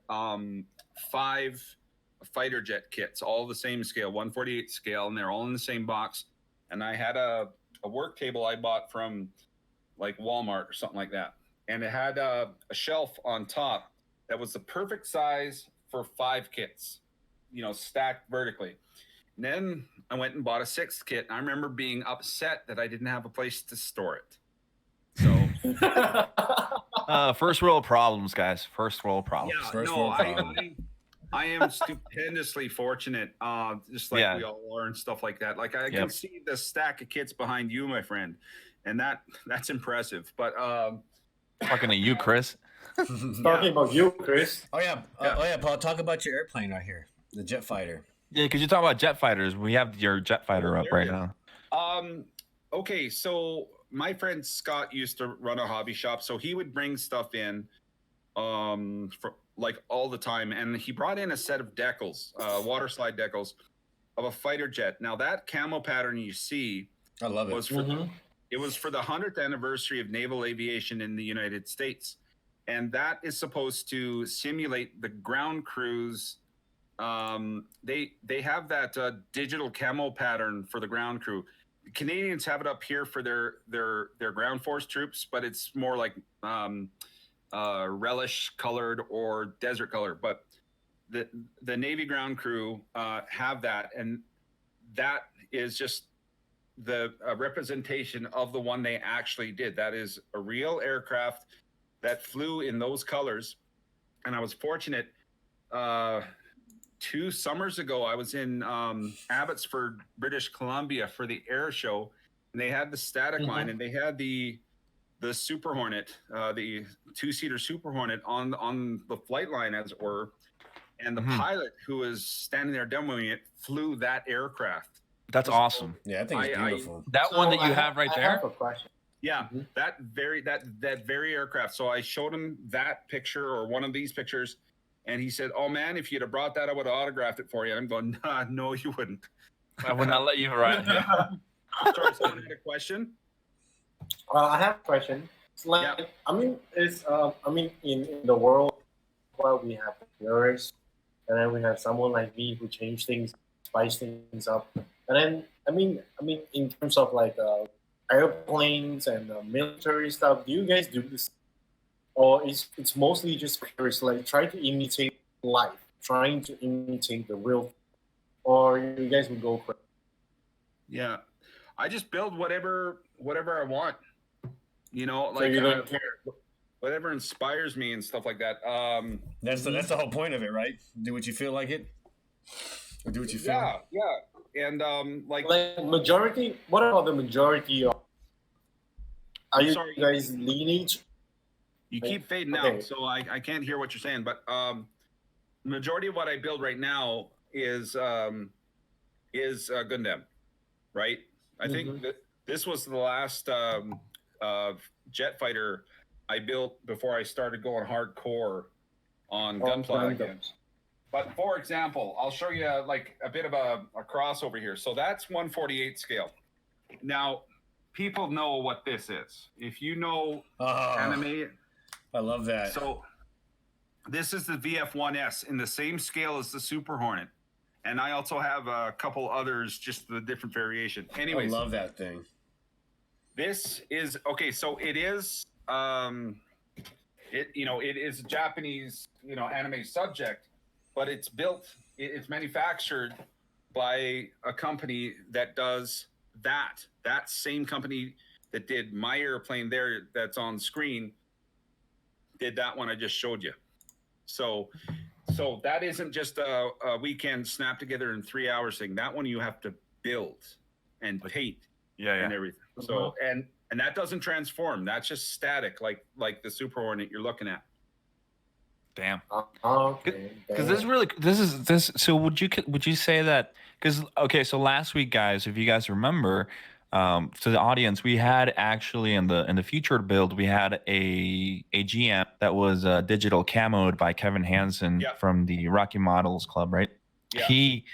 5 fighter jet kits, all the same scale, 1/48 scale, and they're all in the same box. And I had a work table I bought from like Walmart or something like that. And it had a shelf on top that was the perfect size for 5 kits, you know, stacked vertically. And then I went and bought a 6th kit. And I remember being upset that I didn't have a place to store it. So first world problems, guys. First world problems. Yeah, First world problems. I am stupendously fortunate, just like we all are and stuff like that. Like I can see the stack of kits behind you, my friend, and that's impressive. But talking to you, Chris. Talking about you, Chris. Oh yeah, Paul. Talk about your airplane right here, the jet fighter. Yeah, because you talk about jet fighters. We have your jet fighter up right now. Okay, so my friend Scott used to run a hobby shop, so he would bring stuff in, for like all the time, and he brought in a set of decals, water slide decals, of a fighter jet. Now that camo pattern you see, I love it. It was for the 100th anniversary of naval aviation in the United States, and that is supposed to simulate the ground crews. They have that digital camo pattern for the ground crew. The Canadians have it up here for their ground force troops, but it's more like relish colored or desert color. But the Navy ground crew have that, and that is just the representation of the one they actually did. That is a real aircraft that flew in those colors. And I was fortunate. 2 summers ago, I was in Abbotsford, British Columbia for the air show, and they had the static line, and they had the Super Hornet, the 2-seater Super Hornet on the flight line, as it were, and the pilot who was standing there demoing it flew that aircraft. That's awesome. Yeah, I think it's beautiful. That one that you have right I there. have a question. Yeah, that very aircraft. So I showed him that picture or one of these pictures, and he said, "Oh man, if you'd have brought that, I would have autographed it for you." I'm going, "Nah, no, you wouldn't." I would not let you ride. Sorry, someone had a question. I have a question. It's like, I mean, in the world, well, we have purists, and then we have someone like me who change things, spice things up, and then in terms of like airplanes and military stuff, do you guys do this, or it's mostly just purists, like try to imitate life, trying to imitate the real, or you guys would go crazy? Yeah, I just build whatever I want. You know, So like you don't care. whatever inspires me and stuff like that. That's the whole point of it, right? Do what you feel like it, or do what you feel. Yeah, and Like majority. What about the majority of? Are you Sorry. guys leaning? You keep fading Okay. out, so I can't hear what you're saying. But majority of what I build right now is Gundam, right? I think that this was the last jet fighter I built before I started going hardcore on Gunpla again. But for example, I'll show you like a bit of a crossover here. So that's 1/48 scale. Now, people know what this is. If you know anime, I love that. so this is the VF-1S in the same scale as the Super Hornet. And I also have a couple others, just the different variation. Anyways, I love that thing. this is okay. So it is, it is a Japanese, anime subject, but it's it's manufactured by a company that does that same company that did my airplane there that's on screen did that one I just showed you. So that isn't just a weekend snap together in 3 hours thing. That one you have to build and paint and everything. So and that doesn't transform. That's just static, like the Super Hornet you're looking at. Damn. Okay. Because so would you say that, because so last week, guys, if you guys remember, to the audience, we had actually in the featured build, we had a GM that was digital camoed by Kevin Hansen from the Rocky Models Club, right? Yeah. He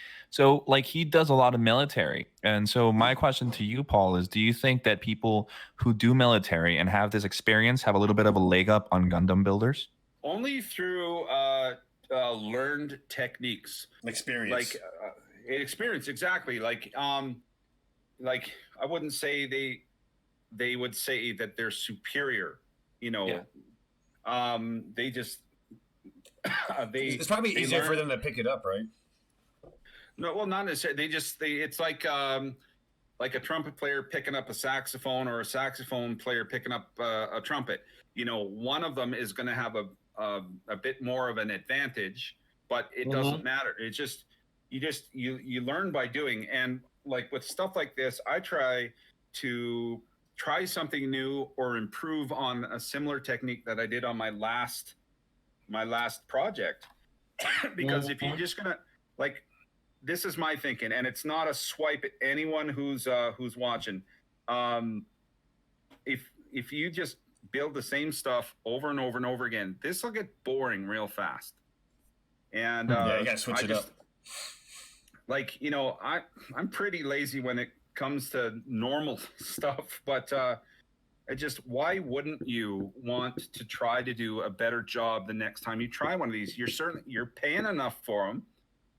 does a lot of military. And so my question to you, Paul, is do you think that people who do military and have this experience have a little bit of a leg up on Gundam builders? Only through learned techniques, Experience, like experience, exactly. Like I wouldn't say they would say that they're superior. They just it's probably easier for them to pick it up, right? No, well, not necessarily. It's like a trumpet player picking up a saxophone or a saxophone player picking up a trumpet. One of them is going to have a bit more of an advantage, but it doesn't matter. It's just you learn by doing. And like with stuff like this, I try something new or improve on a similar technique that I did on my last project. Because if you're just gonna this is my thinking, and it's not a swipe at anyone who's watching. If you just build the same stuff over and over and over again, this will get boring real fast. And you gotta switch it up. I'm pretty lazy when it comes to normal stuff, but why wouldn't you want to try to do a better job the next time you try one of these? You're paying enough for them.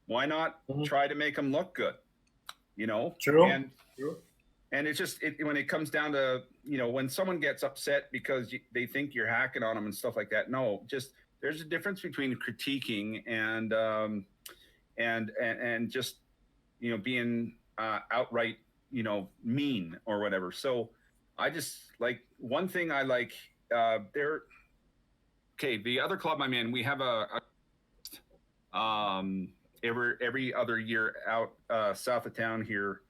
Why not try to make them look good? True. And it's just when it comes down to when someone gets upset because they think you're hacking on them and stuff like that. No, just there's a difference between critiquing and just being outright mean or whatever. So I just one thing I like the other club I'm in, we have every other year out south of town here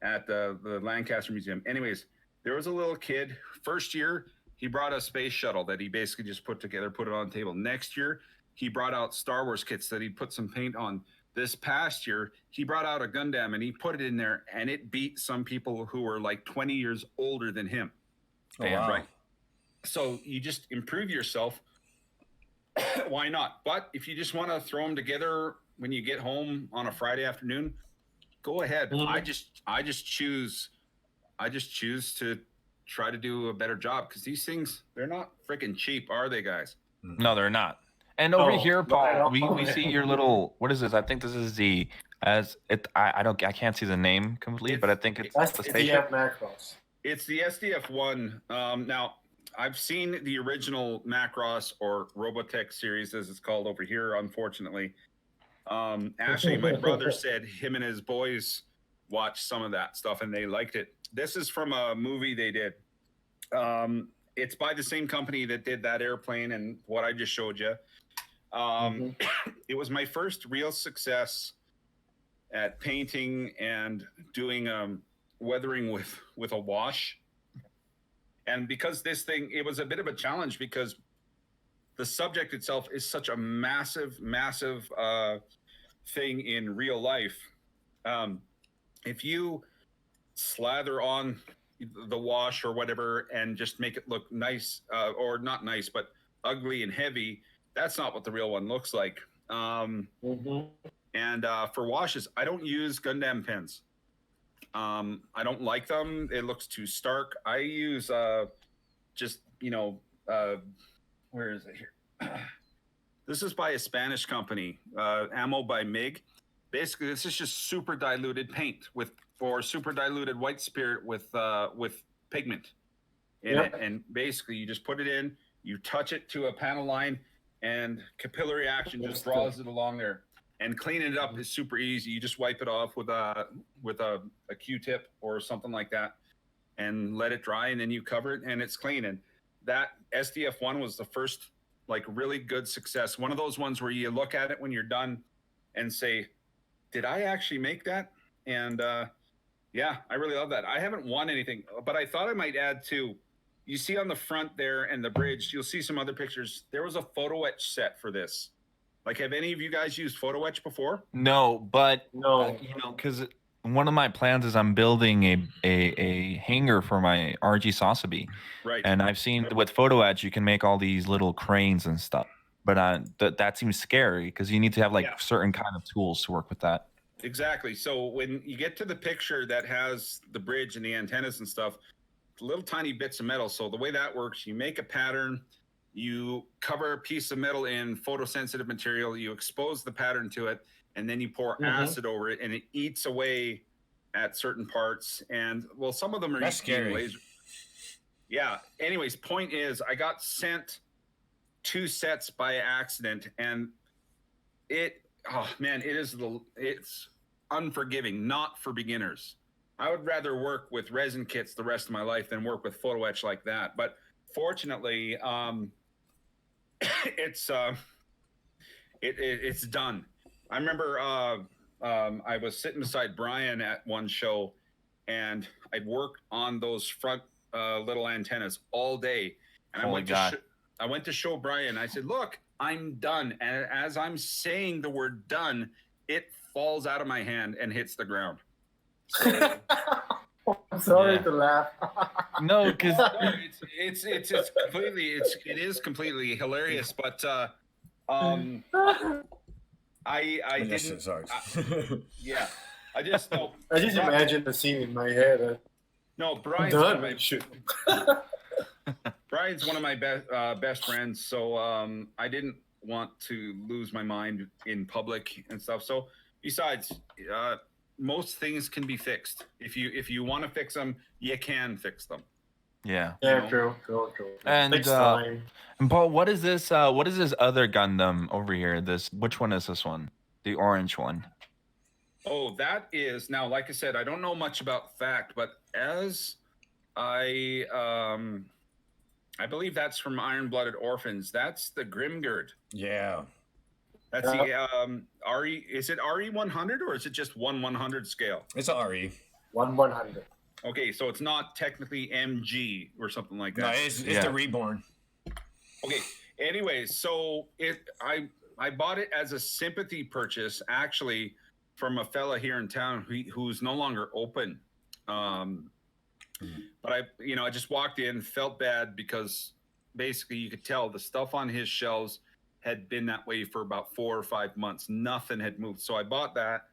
at the Lancaster Museum. Anyways, there was a little kid. First year, he brought a space shuttle that he basically just put it on the table. Next year, he brought out Star Wars kits that he put some paint on. this past year, he brought out a Gundam and he put it in there, and it beat some people who were like 20 years older than him. Oh, wow. Right. So you just improve yourself. Why not? But if you just want to throw them together when you get home on a Friday afternoon, go ahead. I just choose to try to do a better job, because these things, they're not freaking cheap, are they, guys? No, they're not. And over here, Paul, we see your little, what is this? I think this is the, I can't see the name completely, but I think it's the spaceship. Macross. It's the SDF-1. Now, I've seen the original Macross, or Robotech series, as it's called over here, unfortunately. Actually, my brother said him and his boys watched some of that stuff and they liked it. This is from a movie they did. It's by the same company that did that airplane and what I just showed you. It was my first real success at painting and doing weathering with a wash. And because this thing, it was a bit of a challenge, because the subject itself is such a massive thing in real life. If you slather on the wash or whatever and just make it look nice, or not nice, but ugly and heavy, that's not what the real one looks like. And for washes, I don't use Gundam pens. I don't like them. It looks too stark. I use just, where is it here? This is by a Spanish company, Ammo by MIG. Basically, this is just super diluted paint or super diluted white spirit with pigment in it. And basically, you just put it in, you touch it to a panel line, and capillary action just draws it along there. And cleaning it up is super easy. You just wipe it off with a Q-tip or something like that, and let it dry, and then you cover it, and it's clean. And that SDF-1 was the first like really good success. One of those ones where you look at it when you're done and say, did I actually make that? And yeah, I really love that. I haven't won anything, but I thought I might add too. You see on the front there and the bridge, you'll see some other pictures. There was a Photoetch set for this. Like, have any of you guys used Photoetch before? No, but because one of my plans is I'm building a hanger for my RG Sasabi. Right. And I've seen with Photoetch you can make all these little cranes and stuff. But that seems scary, because you need to have certain kind of tools to work with that. Exactly. So when you get to the picture that has the bridge and the antennas and stuff, little tiny bits of metal. So the way that works, you make a pattern, you cover a piece of metal in photosensitive material, you expose the pattern to it, and then you pour acid over it, and it eats away at certain parts. And well, some of them are scary. Laser. Yeah. Anyways, point is, I got sent 2 sets by accident, and it's unforgiving, not for beginners. I would rather work with resin kits the rest of my life than work with Photoetch like that. But fortunately, it's done. I remember I was sitting beside Brian at one show, and I'd worked on those front little antennas all day. And I went to show Brian. I said, "Look, I'm done." And as I'm saying the word "done," it falls out of my hand and hits the ground. So, I'm sorry to laugh. No, because it is completely hilarious. But I didn't. Sorry. Yeah, I just know. I just imagine the scene in my head. No, Brian's Brian's one of my best friends, so I didn't want to lose my mind in public and stuff. So besides, most things can be fixed. If you want to fix them, you can fix them. Yeah. Yeah, true. And Paul, what is this? What is this other Gundam over here? Which one is this one? The orange one. Oh, that is now. Like I said, I don't know much about fact, but as I believe that's from Iron-Blooded Orphans. That's the Grimgird. Yeah. That's the RE. Is it RE 100 or is it just 1/100 scale? It's a RE. 1/100. Okay, so it's not technically MG or something like that. No, it's the Reborn. Okay. Anyways, so I bought it as a sympathy purchase, actually, from a fella here in town who's no longer open. But I just walked in, felt bad because basically you could tell the stuff on his shelves had been that way for about 4 or 5 months. Nothing had moved. So I bought that.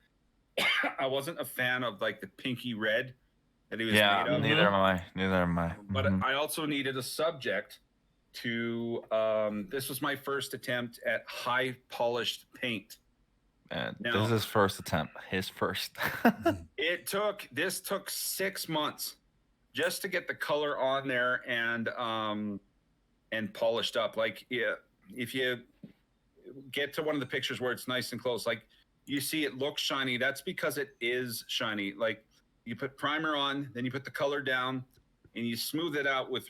I wasn't a fan of like the pinky red that he was made of. Neither am I. Neither am I. But I also needed a subject to, this was my first attempt at high polished paint. And Now, this is his first attempt. His first. This took 6 months just to get the color on there and polished up. Like, yeah, if you get to one of the pictures where it's nice and close, like you see it looks shiny, that's because it is shiny. Like you put primer on, then you put the color down and you smooth it out with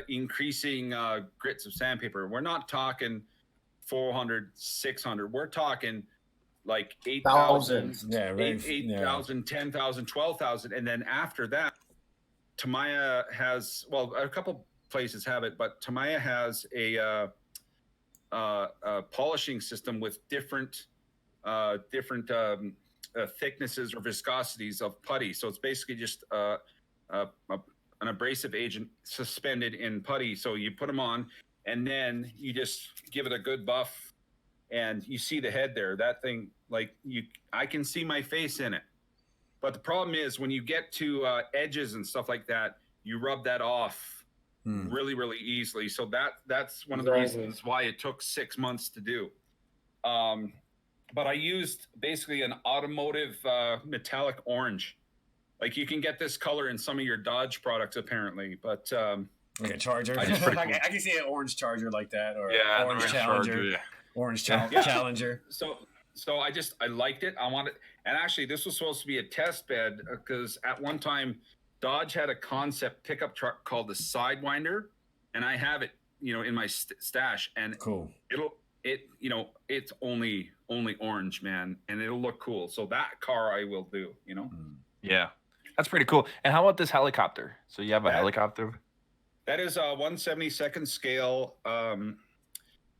increasing grits of sandpaper. We're not talking 400, 600. We're talking like 8,000, 8,000, 10,000, 12,000. And then after that, Tamiya has, well, a couple places have it, but Tamiya has a polishing system with different thicknesses or viscosities of putty. So it's basically just an abrasive agent suspended in putty. So you put them on, and then you just give it a good buff, and you see the head there. That thing, like I can see my face in it. But the problem is when you get to edges and stuff like that, you rub that off really, really easily. So that's one of the reasons why it took 6 months to do. But I used basically an automotive metallic orange. Like you can get this color in some of your Dodge products apparently, but like a Charger. I can see an orange Charger like that, or orange Challenger. Orange Challenger. So I liked it. I wanted, and actually this was supposed to be a test bed because at one time Dodge had a concept pickup truck called the Sidewinder, and I have it, in my stash. And cool. It's only orange, man, and it'll look cool. So that car I will do. Yeah, that's pretty cool. And how about this helicopter? So you have a helicopter? That is a 1/72nd scale.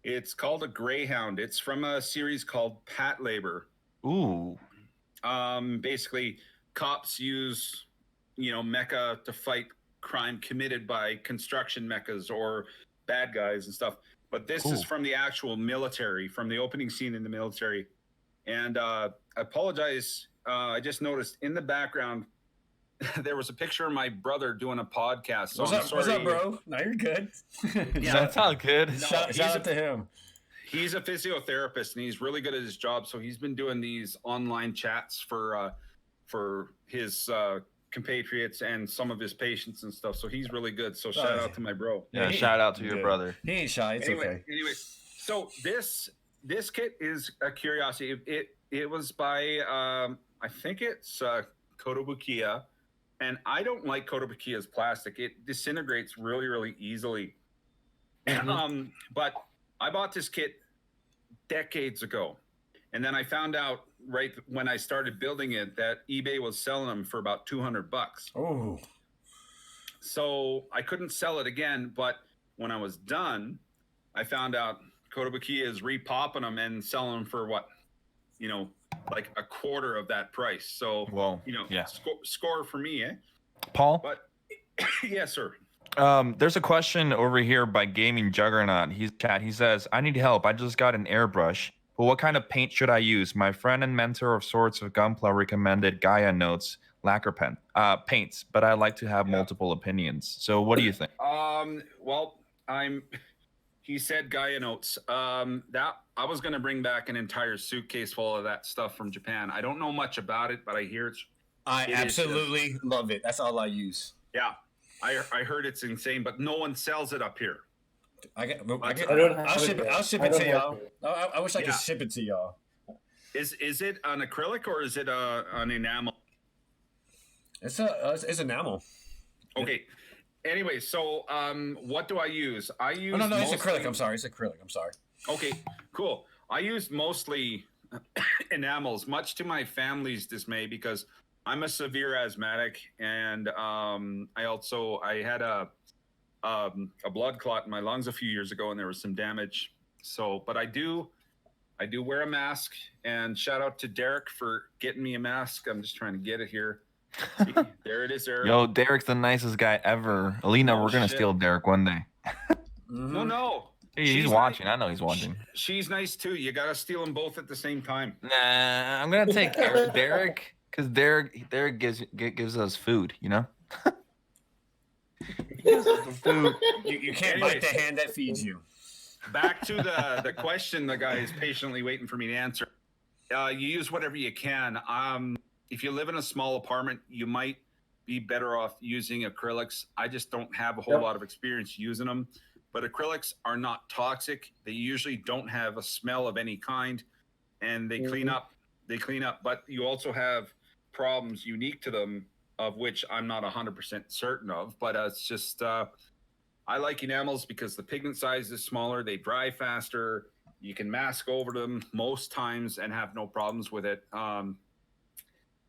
It's called a Greyhound. It's from a series called Pat Labor. Ooh. Basically, cops use, mecha to fight crime committed by construction mechas or bad guys and stuff. But this is from the actual military, from the opening scene in the military. And I apologize. I just noticed in the background, there was a picture of my brother doing a podcast. So What's up, bro? No, you're good. Yeah, that's all good. Shout out to him. He's a physiotherapist and he's really good at his job. So he's been doing these online chats for his compatriots and some of his patients and stuff. So he's really good. So shout out to my bro. Yeah, shout out to your brother. He ain't shy. It's okay. Anyway, so this kit is a curiosity. It was by I think it's Kotobukiya. And I don't like Kotobukiya's plastic. It disintegrates really, really easily. But I bought this kit decades ago. And then I found out right when I started building it that eBay was selling them for about $200. Oh. So I couldn't sell it again. But when I was done, I found out Kotobukiya is repopping them and selling them for what? Like a quarter of that price. So, score for me, eh? Paul? But, yes, sir. There's a question over here by Gaming Juggernaut. He says, I need help. I just got an airbrush, but what kind of paint should I use? My friend and mentor of sorts of Gunpla recommended Gaia Notes lacquer paints, but I like to have multiple opinions. So what do you think? He said Gaia Notes. That I was going to bring back an entire suitcase full of that stuff from Japan. I don't know much about it, but I hear I absolutely love it. That's all I use. Yeah, I heard it's insane, but no one sells it up here. I'll ship it to y'all. I wish I could ship it to y'all. Is it an acrylic or is it an enamel? It's enamel. Okay. Anyway, so what do I use? I use no, it's acrylic. I'm sorry. Okay, cool. I use mostly enamels, much to my family's dismay, because I'm a severe asthmatic, and I had a blood clot in my lungs a few years ago, and there was some damage. So, but I do I do wear a mask, and shout out to Derek for getting me a mask. I'm just trying to get it here. See, there it is there. Yo, Derek's the nicest guy ever. Alina, Oh, we're gonna shit. steal Derek one day. No. Hey, he's watching. I know he's watching. She's nice too. You gotta steal them both at the same time. Nah, I'm gonna take Derek because Derek gives us food. You know. Food. You can't bite the hand that feeds you. Back to the question the guy is patiently waiting for me to answer. You use whatever you can. If you live in a small apartment, you might be better off using acrylics. I just don't have a whole lot of experience using them. But acrylics are not toxic. They usually don't have a smell of any kind, and they clean up. They clean up. But you also have problems unique to them, of which I'm not 100% certain of. But it's just I like enamels because the pigment size is smaller. They dry faster. You can mask over them most times and have no problems with it.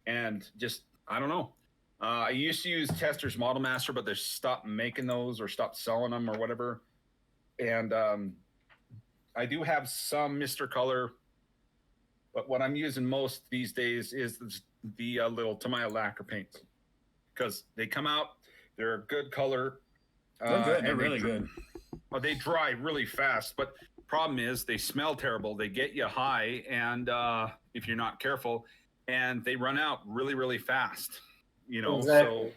And just, I don't know. I used to use Tester's Model Master, but they stopped making those or stopped selling them or whatever. And I do have some Mr. Color, but what I'm using most these days is the little Tamiya lacquer paints because they come out, they're a good color. They're good. They're really good. Well, they dry really fast, but problem is they smell terrible. They get you high, and if you're not careful, and they run out really, really fast. You know, exactly.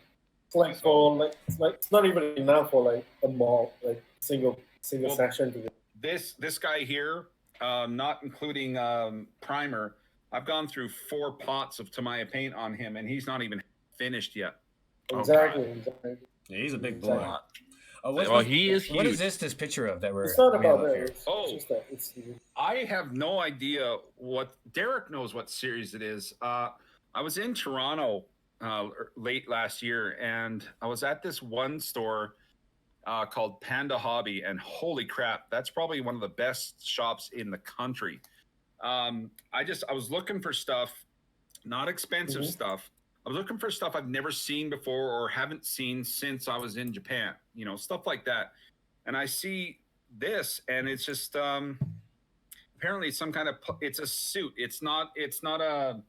So it's like it's not even enough for like a mall, like single section. This guy here, not including primer, I've gone through 4 pots of Tamiya paint on him, and he's not even finished yet. Exactly. Yeah, he's a big boy. He is huge. What is this picture of that we're? It's not about that. Here? It's I have no idea what Derek knows what series it is. I was in Toronto late last year, and I was at this one store called Panda Hobby, and holy crap, that's probably one of the best shops in the country. I was looking for stuff, not expensive stuff. I was looking for stuff I've never seen before or haven't seen since I was in Japan, you know, stuff like that. And I see this, and it's just apparently some kind of it's a suit. It's not a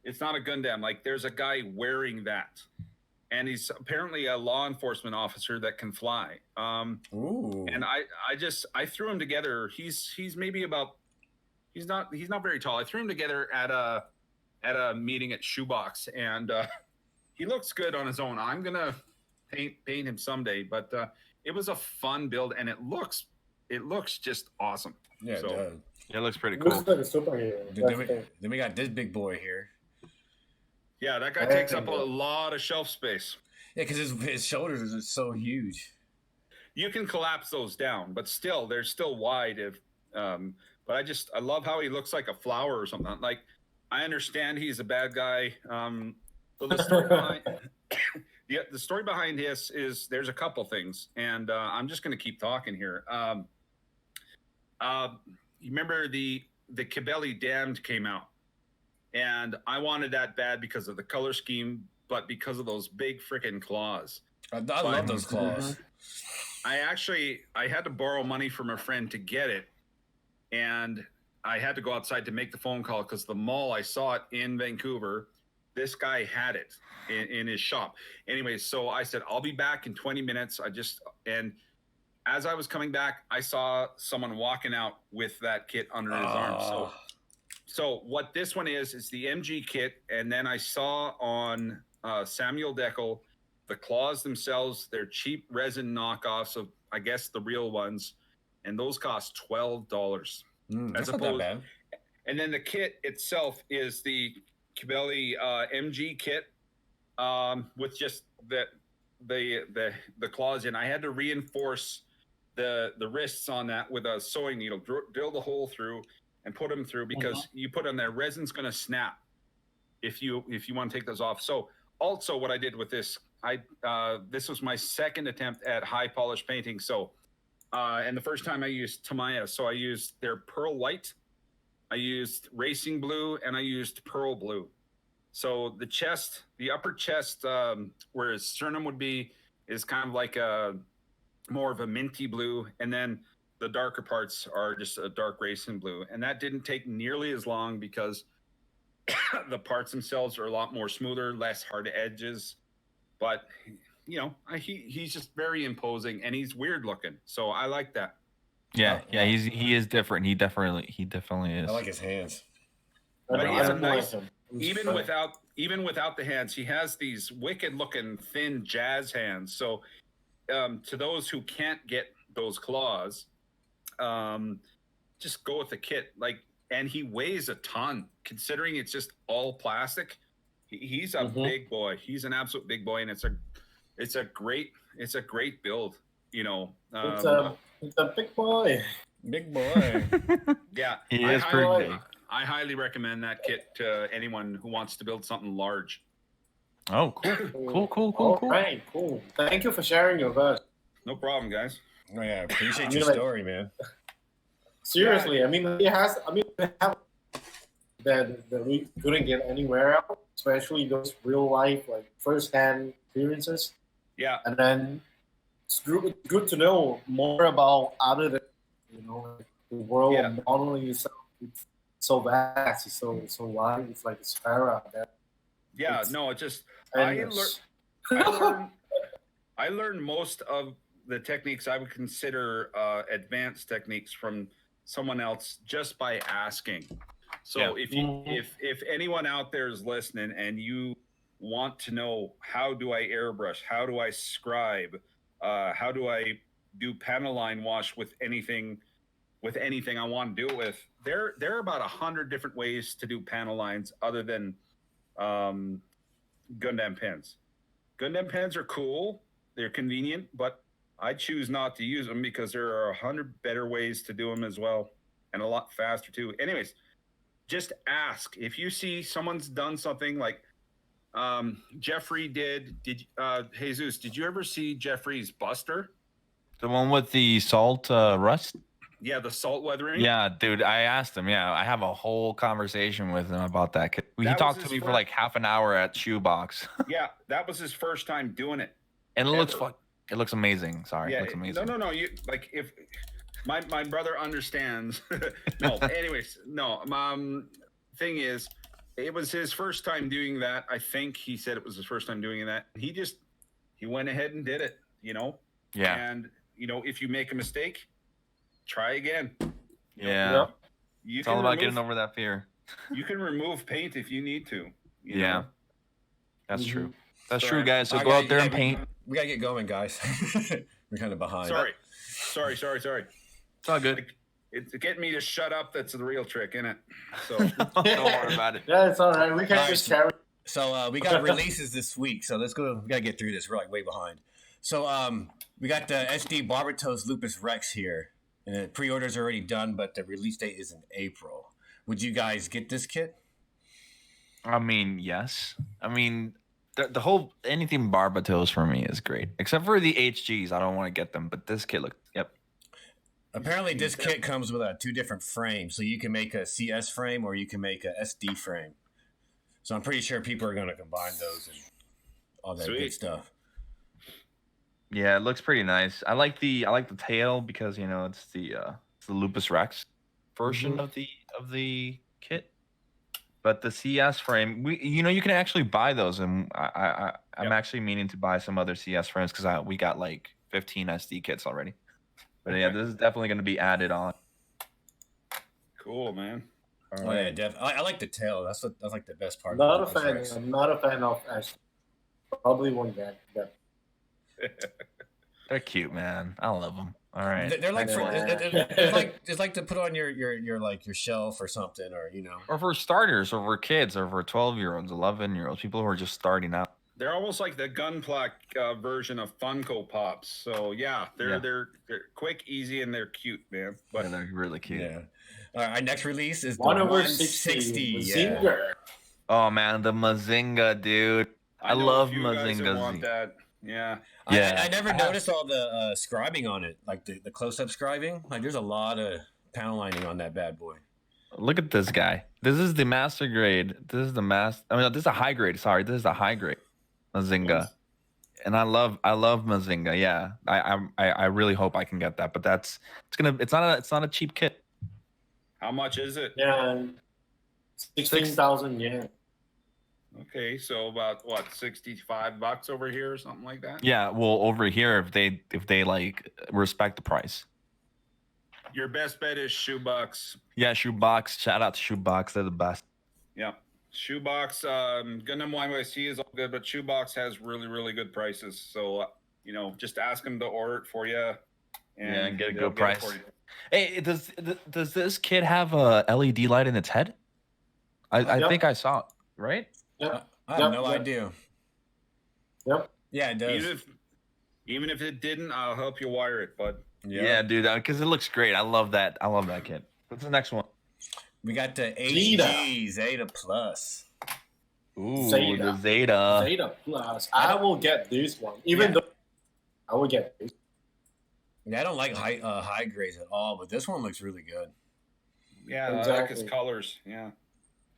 Gundam. Like there's a guy wearing that, and he's apparently a law enforcement officer that can fly. And I threw him together. He's maybe about he's not very tall. I threw him together at a meeting at Shoebox, and he looks good on his own. I'm gonna paint him someday, but it was a fun build, and it looks just awesome. Yeah, so, it does. Yeah, it looks pretty cool. Looks like a superhero. Then we got this big boy here. Yeah, that guy takes up a lot of shelf space. Yeah, because his shoulders are so huge. You can collapse those down, but still, they're still wide. But I love how he looks like a flower or something. Like, I understand he's a bad guy. So the story behind, the story behind this is there's a couple things, and I'm just going to keep talking here. You remember the Kibeli Damned came out, and I wanted that bad because of the color scheme, but because of those big freaking claws. I love those claws. I had to borrow money from a friend to get it, and I had to go outside to make the phone call because the mall I saw it in Vancouver, this guy had it in his shop. Anyway, so I said, I'll be back in 20 minutes. And as I was coming back, I saw someone walking out with that kit under his arm. So what this one is the MG kit. And then I saw on Samuel Deckel, the claws themselves, they're cheap resin knockoffs of, I guess, the real ones. And those cost $12. That's not that bad. And then the kit itself is the Kibeli MG kit with just the claws in. I had to reinforce the wrists on that with a sewing needle, drill the hole through and put them through because you put on there, resin's going to snap if you want to take those off. So also what I did with this, this was my second attempt at high polish painting. So and the first time I used Tamiya, so I used their pearl white, I used racing blue, and I used pearl blue. So the upper chest, where his sternum would be, is kind of like more of a minty blue, and then the darker parts are just a dark racing blue, and that didn't take nearly as long because the parts themselves are a lot more smoother, less hard edges. But he's just very imposing, and he's weird looking, so I like that. Yeah, he is different. He definitely is. I like his hands. But he has a like nice, him. even without the hands, he has these wicked looking thin jazz hands. So to those who can't get those claws, just go with the kit. And he weighs a ton, considering it's just all plastic. He's a big boy. He's an absolute big boy, and it's a great build. It's a big boy. Big boy. Yeah, he is pretty big. I highly recommend that kit to anyone who wants to build something large. Oh, cool. All right, cool. Thank you for sharing your verse. No problem, guys. Oh yeah, appreciate your story, man. Seriously, we have that we couldn't get anywhere else, especially those real life, like first-hand experiences. Yeah. And then it's good to know more about other than, the world of modeling itself. It's so vast, it's so wide. It's like a spiral out there. Yeah, I learned most of the techniques I would consider advanced techniques from someone else just by asking. So if anyone out there is listening and you want to know, how do I airbrush, how do I scribe, how do I do panel line wash with anything I want to do it with, there are about 100 different ways to do panel lines other than Gundam pens. Gundam pens are cool, they're convenient, but I choose not to use them because there are 100 better ways to do them as well, and a lot faster too. Anyways, just ask. If you see someone's done something like Jeffrey did Jesus, did you ever see Jeffrey's Buster? The one with the salt rust? Yeah, the salt weathering. Yeah, dude, I asked him. Yeah, I have a whole conversation with him about that. He talked to me for like half an hour at Shoebox. Yeah, that was his first time doing it. And it looks amazing. Sorry, it looks amazing. No. You if my brother understands. No, anyways, no. Thing is, it was his first time doing that. I think he said it was his first time doing that. He went ahead and did it. Yeah. And if you make a mistake, try again. Yeah. It's all about getting over that fear. You can remove paint if you need to. Yeah. That's true. That's true, guys. So go out there and paint. We gotta get going, guys. We're kind of behind. Sorry. It's all good. It's getting me to shut up. That's the real trick, isn't it? So don't worry about it. Yeah, it's all right. We can just carry. So we got releases this week. So let's go. We gotta get through this. We're like way behind. So we got the SD Barbatos Lupus Rex here, and the pre-order's already done, but the release date is in April. Would you guys get this kit? Yes. The whole anything Barbatos for me is great, except for the HGs. I don't want to get them, but this kit looks. Yep. Apparently, this kit comes with two different frames, so you can make a CS frame or you can make a SD frame. So I'm pretty sure people are going to combine those and all that good stuff. Yeah, it looks pretty nice. I like the tail because it's the Lupus Rex version of the kit. But the CS frame, you can actually buy those, and I'm actually meaning to buy some other CS frames because we got like 15 SD kits already. But yeah, this is definitely going to be added on. Cool, man. All right. Yeah, definitely. I like the tail. That's like the best part. I'm not a fan of Ash. Probably won't get that. They're cute, man. I love them. All right. They're like it's like to put on your shelf or something, or for starters, or for kids, or for 12-year-olds, 11-year-olds, people who are just starting out. They're almost like the Gunpla version of Funko Pops. So yeah, they're quick, easy, and they're cute, man. But they're really cute. Yeah. All right, our next release is the 1/60. Yeah. Oh man, the Mazinga, dude. I love Mazinga. Yeah. I never noticed all the scribing on it, like the close-up scribing. Like, there's a lot of panel lining on that bad boy. Look at this guy. This is the master grade. This is the this is a high grade. Sorry, this is the high grade Mazinga. And I love Mazinga. Yeah, I really hope I can get that. But it's not a cheap kit. How much is it? Yeah, 16,000 yen. Okay, so about what, $65 over here or something like that? Yeah, well, over here, if they like respect the price. Your best bet is Shoebox. Yeah, Shoebox. Shout out to Shoebox. They're the best. Yeah. Shoebox, Gundam YYC is all good, but Shoebox has really, really good prices. So, just ask them to order it for you. And get a they'll good get it price. for you. Hey, does this kid have a LED light in its head? I Yep. think I saw it, right? Yep. I have no idea. Yep. Yeah, it does. Even if it didn't, I'll help you wire it, bud. Yeah, dude, because it looks great. I love that kid. What's the next one? We got the Zeta. HG Zeta Plus. Ooh, Zeta. the Zeta. Zeta Plus. I will get this one, even though I will get this. Yeah, I don't like high grades at all, but this one looks really good. Yeah, I like Exactly. his colors. Yeah.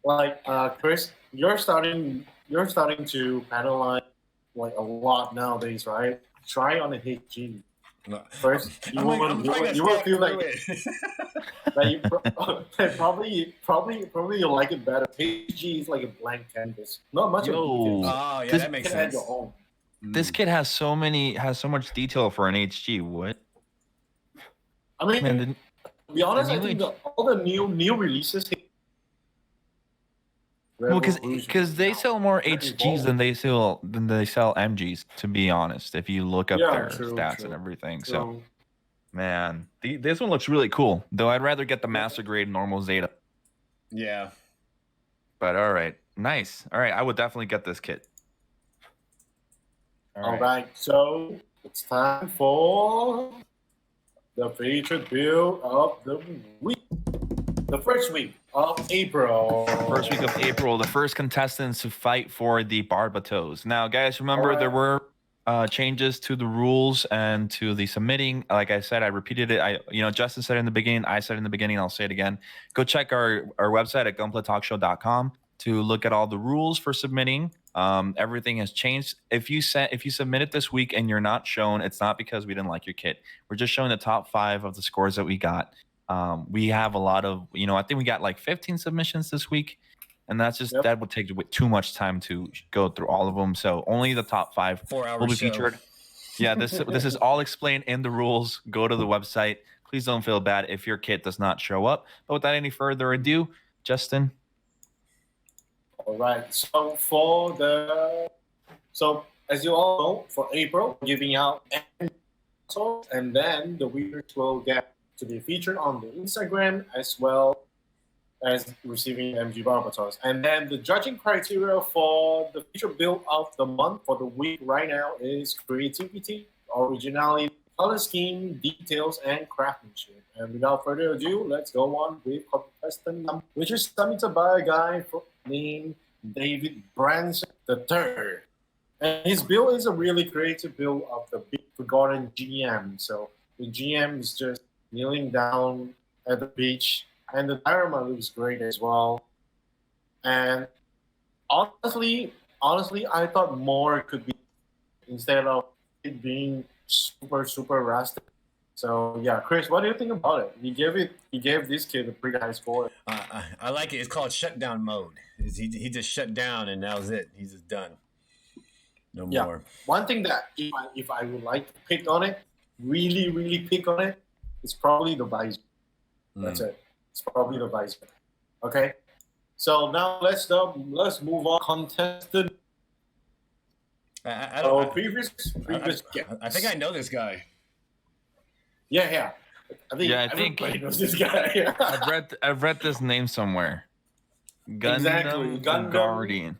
Like Chris, you're starting to analyze like a lot nowadays, right? Try on a HG. First, you will feel like you probably you'll like it better. HG is like a blank canvas, not much of Yo. details. Oh, yeah, This- that makes You can add sense. your own. This kid has so much detail for an HG. What? I mean, Man, to be honest, the I new think all the new releases. well, because they sell more Very HGs bold. than they sell MGs. To be honest, if you look up Yeah, their true, stats true. and everything, so So man, this one looks really cool. Though I'd rather get the master grade normal Zeta. Yeah. But all right, nice. All right, I would definitely get this kit. all right, so it's time for the featured build of the week. The first week of April. First week of April, the first contestants to fight for the Barbatos. Now, guys, remember Alright. there were changes to the rules and to the submitting. Like I said, I repeated it. Justin said it in the beginning. I said it in the beginning. I'll say it again. Go check our website at gunplatalkshow.com to look at all the rules for submitting. Everything has changed. If you submit it this week and you're not shown, it's not because we didn't like your kit. We're just showing the top 5 of the scores that we got. We have a lot of, I think we got like 15 submissions this week, and that's just that would take too much time to go through all of them. So only the top 5 will be featured. Yeah, this is all explained in the rules. Go to the website. Please don't feel bad if your kit does not show up. But without any further ado, Justin. All right. So as you all know, for April, we're giving out and then the winners will get to be featured on the Instagram as well as receiving MG Barbatos. And then the judging criteria for the feature build of the month for the week right now is creativity, originality, color scheme, details, and craftsmanship. And without further ado, let's go on with contestant number, which is submitted by a guy named David Branson III. And his build is a really creative build of the big forgotten GM. So the GM is just kneeling down at the beach, and the diorama looks great as well. And honestly, I thought more could be instead of it being super rustic. So yeah, Chris, what do you think about it? You gave this kid a pretty high score. I like it. It's called shutdown mode. He just shut down and that was it. He's just done. No more. One thing that if I would like to pick on it, really pick on it, it's probably the visor. That's it. It's probably the visor. Okay. So now let's move on. Contestant. Previous guest. I think I know this guy. Yeah. I think everybody knows this guy. I've read this name somewhere. Gundam, exactly. Gundam Guardian.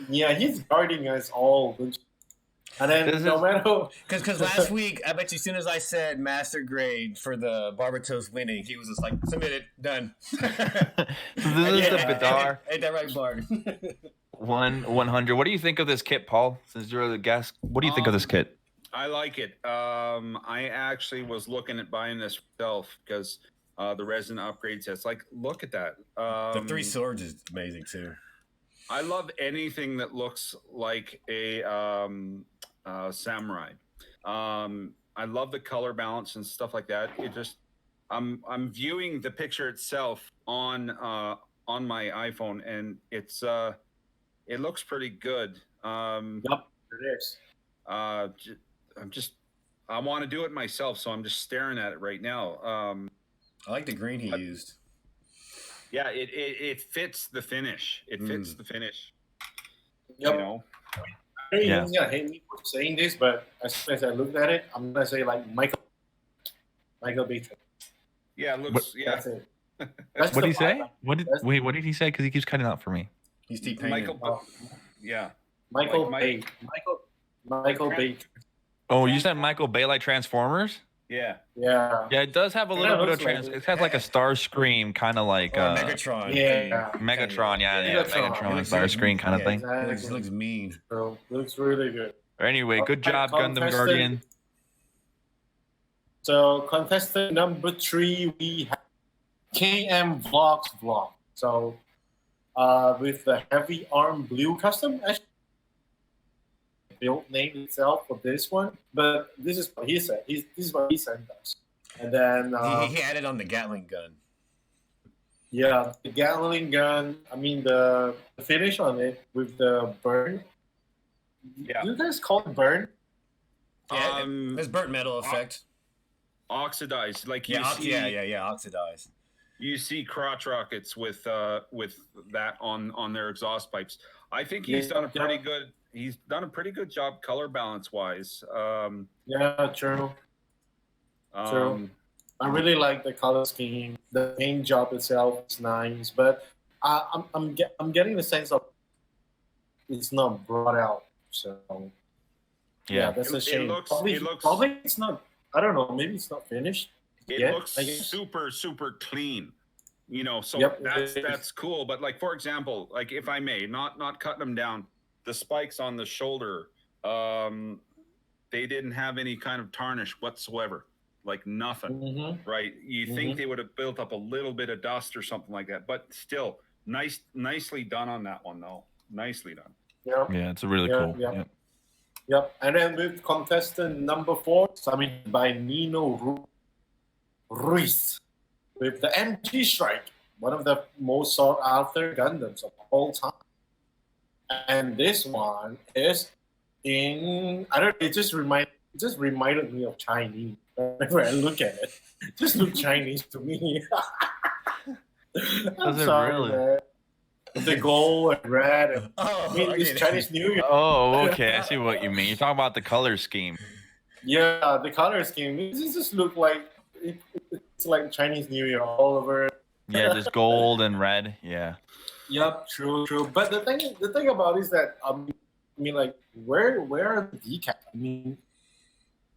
Yeah, he's guarding us all. And then no matter because last week, I bet you as soon as I said master grade for the Barbatos winning, he was just like, submitted, done. So this is the Bidar. Ain't that right, Bard? 100. What do you think of this kit, Paul? Since you're the guest, what do you think of this kit? I like it. I actually was looking at buying this myself because the resin upgrades. It's like, look at that. The 3 swords is amazing too. I love anything that looks like a samurai. I love the color balance and stuff like that. It just I'm viewing the picture itself on my iPhone, and it looks pretty good. Yep, it is. I'm just I want to do it myself, so I'm just staring at it right now. I like the green he used. Yeah, it fits the finish. It fits the finish. Yep. You know. Everyone's gonna hate me for saying this, but as soon as I looked at it, I'm gonna say like Michael Beatrice. Yeah, it looks. That's it. What did he say? What did he say? Because he keeps cutting out for me. He's T-painted. Yeah. Michael Bay. Oh, you said Michael Bay like Transformers? Yeah. Yeah. Yeah, it does have a little bit of it has like a Starscream kind of like Megatron. Yeah. Megatron, Megatron. Megatron, Starscream kind of thing. Exactly. It looks mean. So, looks really good. Anyway, good job, Gundam Guardian. So contestant number 3, we have KM vlog. So with the heavy arm blue custom, actually build name itself for this one, but this is what he said. This is what he sent us. And then he added on the Gatling gun. Yeah, the Gatling gun. I mean the finish on it with the burn. Yeah. Do you guys call it burn? Yeah, there's burnt metal effect. Oxidized, like oxidized. You see crotch rockets with that on their exhaust pipes. I think he's done a pretty good. He's done a pretty good job color balance wise. Yeah, true. True. I really like the color scheme. The paint job itself is nice, but I'm getting the sense of it's not brought out. So yeah, that's a shame. Probably it's not. I don't know. Maybe it's not finished. It looks super clean. You know, so that's cool. But like for example, like if I may, not cutting them down, the spikes on the shoulder, they didn't have any kind of tarnish whatsoever. Like nothing, right? You think they would have built up a little bit of dust or something like that, but still, nicely done on that one, though. Nicely done. Yeah, it's really cool. Yep. And then with contestant number 4, summoned by Nino Ruiz, with the MG Strike, one of the most sought after Gundams of all time. And this one is in it just reminded me of Chinese. Whenever I look at it, it just looks Chinese to me. I'm sorry, really? Man. The gold and red. And, it's Chinese New Year. Oh, okay. I see what you mean. You're talking about the color scheme. Yeah, the color scheme. It just look like it's like Chinese New Year all over. Yeah, just gold and red. Yeah. Yep, true. But the thing about it is that I mean, like, where are the decals? I mean,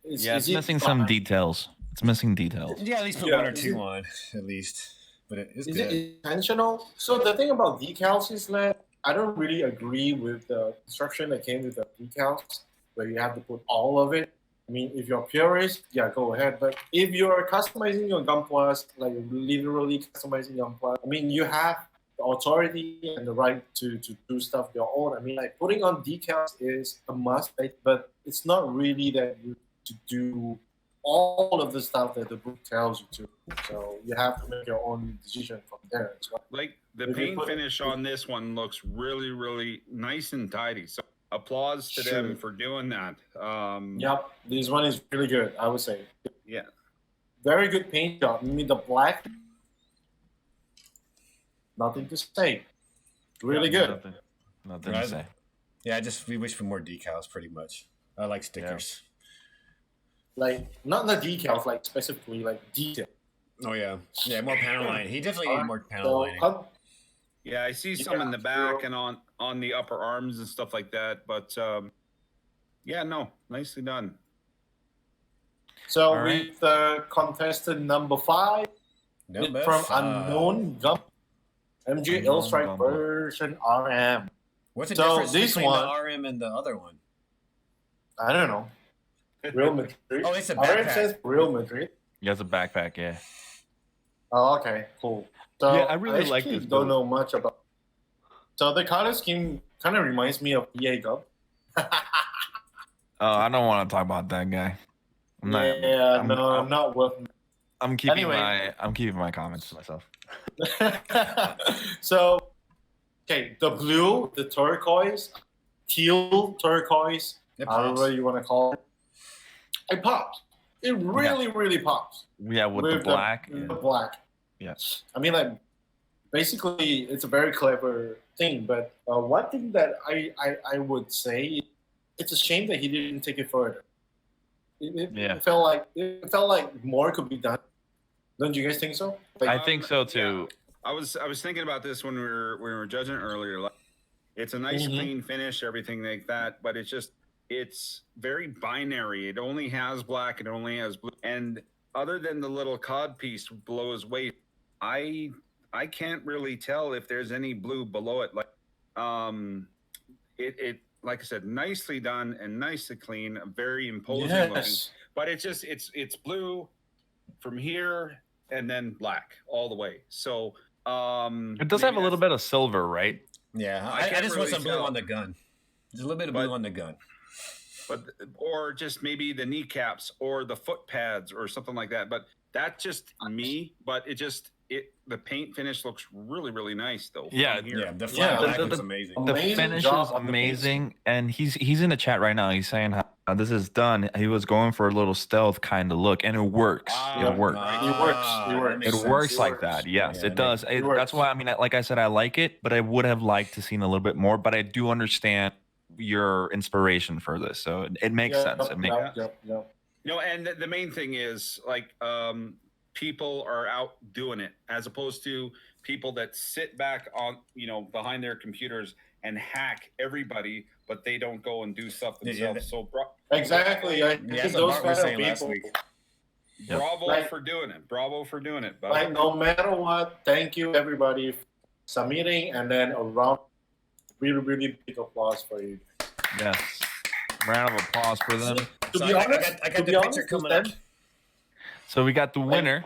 it's missing some details. It's missing details. Yeah, at least put one or two on, at least. But it's good. It intentional? So the thing about decals is that I don't really agree with the instruction that came with the decals, where you have to put all of it. I mean, if you're purist, go ahead. But if you're customizing your Gunpla, like literally customizing Gunpla, I mean, you have the authority and the right to do stuff your own. I mean, like putting on decals is a must, but it's not really that you to do all of the stuff that the book tells you to. So you have to make your own decision from there as well. Like the paint finish on this one looks really, really nice and tidy. So applause to them for doing that. Yep, this one is really good, I would say. Yeah. Very good paint job. I mean, the black, nothing to say. Really good. Nothing to say. Yeah, we wish for more decals, pretty much. I like stickers. Yeah. Like, not the decals, like specifically, like detail. Oh, yeah. Yeah, more panel lining. He definitely needs more panel lining. Yeah, I see some in the back and on the upper arms and stuff like that. But, nicely done. So, with contestant number 5, from Unknown Gump, MG L-Strike version RM. What's the difference between the RM and the other one? I don't know. Real Madrid. Oh, it's a backpack. RM says Real Madrid. Yeah, it's a backpack, yeah. Oh, okay, cool. So yeah, I really like this. Don't know much about. So the color scheme kind of reminds me of EA Gump. I don't want to talk about that guy. I'm not. I'm not with. I'm keeping Anyway. I'm keeping my comments to myself. So, okay, the blue, the turquoise, teal turquoise, It pops. however you want to call it, it pops. It really pops. Yeah, with the black. The black. Yeah. I mean, like, basically, it's a very clever thing. But one thing that I would say, it's a shame that he didn't take it further. It felt like more could be done. Don't you guys think so? Like, I think so too. Yeah. I was thinking about this when we were judging it earlier. Like, it's a nice clean finish, everything like that, but it's very binary. It only has black, it only has blue, and other than the little cod piece below his waist, I can't really tell if there's any blue below it. Like, it like I said, nicely done and nicely clean, very imposing looking. But it's blue from here and then black all the way. So it does have a little bit of silver, right? Yeah, I I just want really some blue tell. on the gun. There's a little bit of blue on the gun. But or just maybe the kneecaps or the foot pads or something like that. But that's just me. But the paint finish looks really nice though. Yeah, the flat black looks amazing. The finish is amazing, and he's in the chat right now. He's saying how this is done. He was going for a little stealth kind of look, and it works. It works. It works like that. Yes, it does. That's why, I mean, like I said, I like it, but I would have liked to seen a little bit more. But I do understand your inspiration for this, so it makes sense. It makes sense. And the main thing is like people are out doing it as opposed to people that sit back on behind their computers and hack everybody, but they don't go and do stuff themselves. So exactly, I think those kind of people. Bravo for doing it. Bravo for doing it. Buddy. Like, no matter what, thank you everybody for submitting, and then a round really big applause for you. Yes, round of applause for them. To be honest, I got the picture coming up. So we got the winner.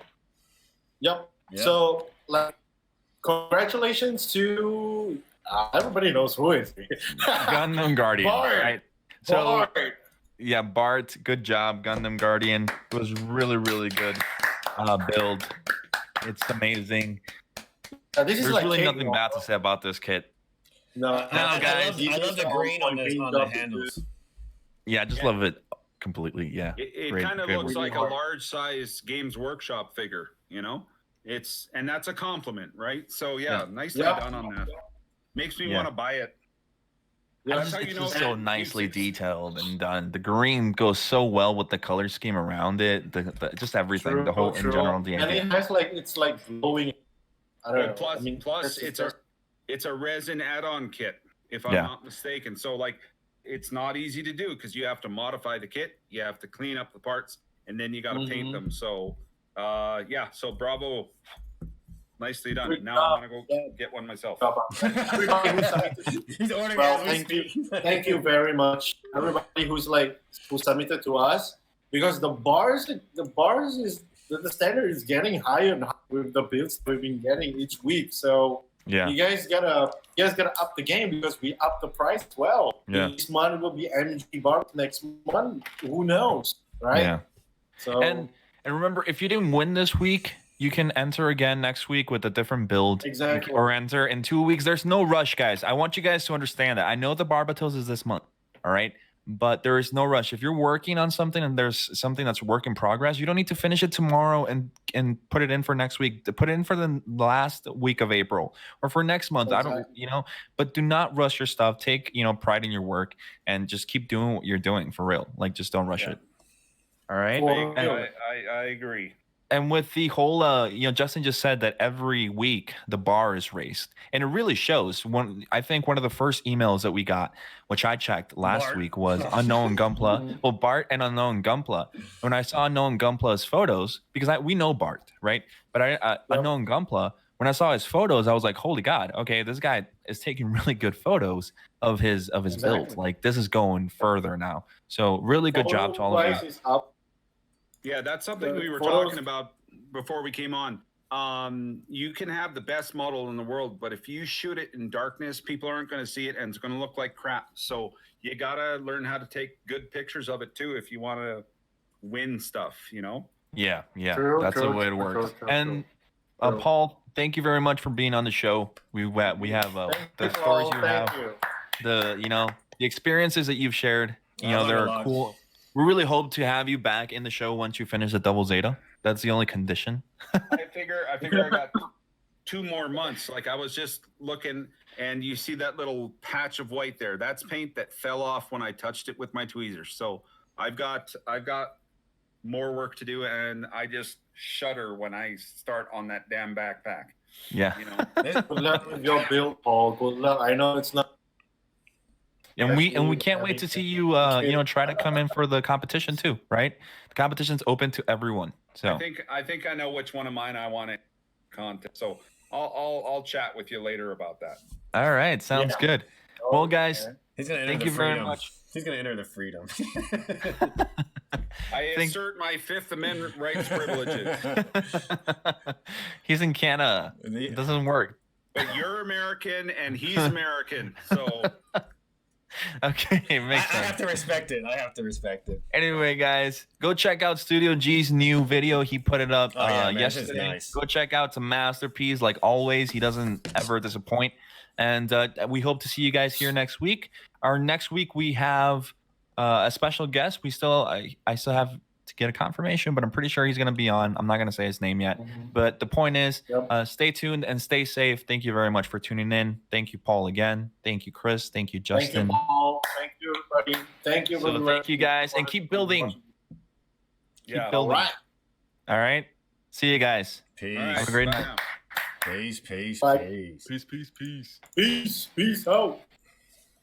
Yep. So, like, congratulations to everybody knows who is Gundam Guardian. Bart. Right. So Bart. Yeah, Bart, good job, Gundam Guardian. It was really good build. It's amazing. This is There's like really nothing bad to say about this kit. No, guys. I love the green on the handles. Yeah, I just love it completely. Yeah, it kind of looks like a large size Games Workshop figure. And that's a compliment, right? So nicely done on that. Makes me want to buy it. It's just so nicely detailed and done. The green goes so well with the color scheme around it. Just everything, the whole in general. And it has it's like glowing. I don't know. Plus, it's a resin add-on kit, if I'm not mistaken. So it's not easy to do because you have to modify the kit, you have to clean up the parts, and then you got to paint them. So so bravo. Nicely done. Now I want to go get one myself. He's ordering. Well, thank you very much, everybody who submitted to us, because the standard is getting higher and higher with the builds we've been getting each week. So you guys gotta up the game, because we up the price as well. This month will be MG bar, next month who knows, right? Yeah. So and remember, if you didn't win this week, you can enter again next week with a different build. Exactly. Or enter in 2 weeks. There's no rush, guys. I want you guys to understand that. I know the Barbatos is this month, all right? But there is no rush. If you're working on something and there's something that's work in progress, you don't need to finish it tomorrow and put it in for next week. Put it in for the last week of April or for next month. Exactly. I don't, but do not rush your stuff. Take, pride in your work and just keep doing what you're doing for real. Like, just don't rush it. All right? I agree. And with the whole, Justin just said that every week the bar is raised, and it really shows. I think one of the first emails that we got, which I checked last week, was Unknown Gunpla. Well, Bart and Unknown Gunpla. When I saw Unknown Gunpla's photos, because we know Bart, right? But Unknown Gunpla, when I saw his photos, I was like, holy God, okay, this guy is taking really good photos of his build. Like, this is going further now. So really good job to all of you. Yeah, that's something we were talking about before we came on. you can have the best model in the world, but if you shoot it in darkness, people aren't going to see it and it's going to look like crap. So you got to learn how to take good pictures of it too if you want to win stuff, you know? Yeah, True, that's the way it true, works. true, And true. Paul, thank you very much for being on the show. We have the Thank stories all, you thank have, you. the experiences that you've shared. I learned a They're lot. cool. We really hope to have you back in the show once you finish the double Zeta. That's the only condition. I figure I got 2 more months. Like I was just looking and you see that little patch of white there. That's paint that fell off when I touched it with my tweezers. So I've got more work to do and I just shudder when I start on that damn backpack. Yeah. You know. Good luck with your build, Paul. Good luck. I know it's not. And we Yes, can't wait to see you try to come in for the competition too, right? The competition's open to everyone. So I think I know which one of mine I want to contest. So I'll chat with you later about that. all right, sounds Yeah. good. Well, guys, He's gonna enter thank the you very freedom. much. He's gonna enter the freedom. I assert my Fifth Amendment rights privileges. He's in Canada. It doesn't work. But you're American and he's American. So Okay, it I makes sense. have to respect it. Anyway, guys, go check out Studio G's new video. He put it up Oh, yeah, man, this is yesterday. nice. Go check out some masterpiece. Like always, he doesn't ever disappoint. And we hope to see you guys here next week. Our next week we have a special guest. I still have to get a confirmation, but I'm pretty sure he's going to be on. I'm not going to say his name yet. But the point is, stay tuned and stay safe. Thank you very much for tuning in. Thank you, Paul, again. Thank you, Chris. Thank you, Justin. Thank you, Paul. Thank you, everybody. Thank you. So thank you guys, and keep building. Keep building. All right. See you guys. Peace. All right, Have a great bye night. now. Peace. Bye. Peace. Peace. Peace out.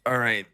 All right.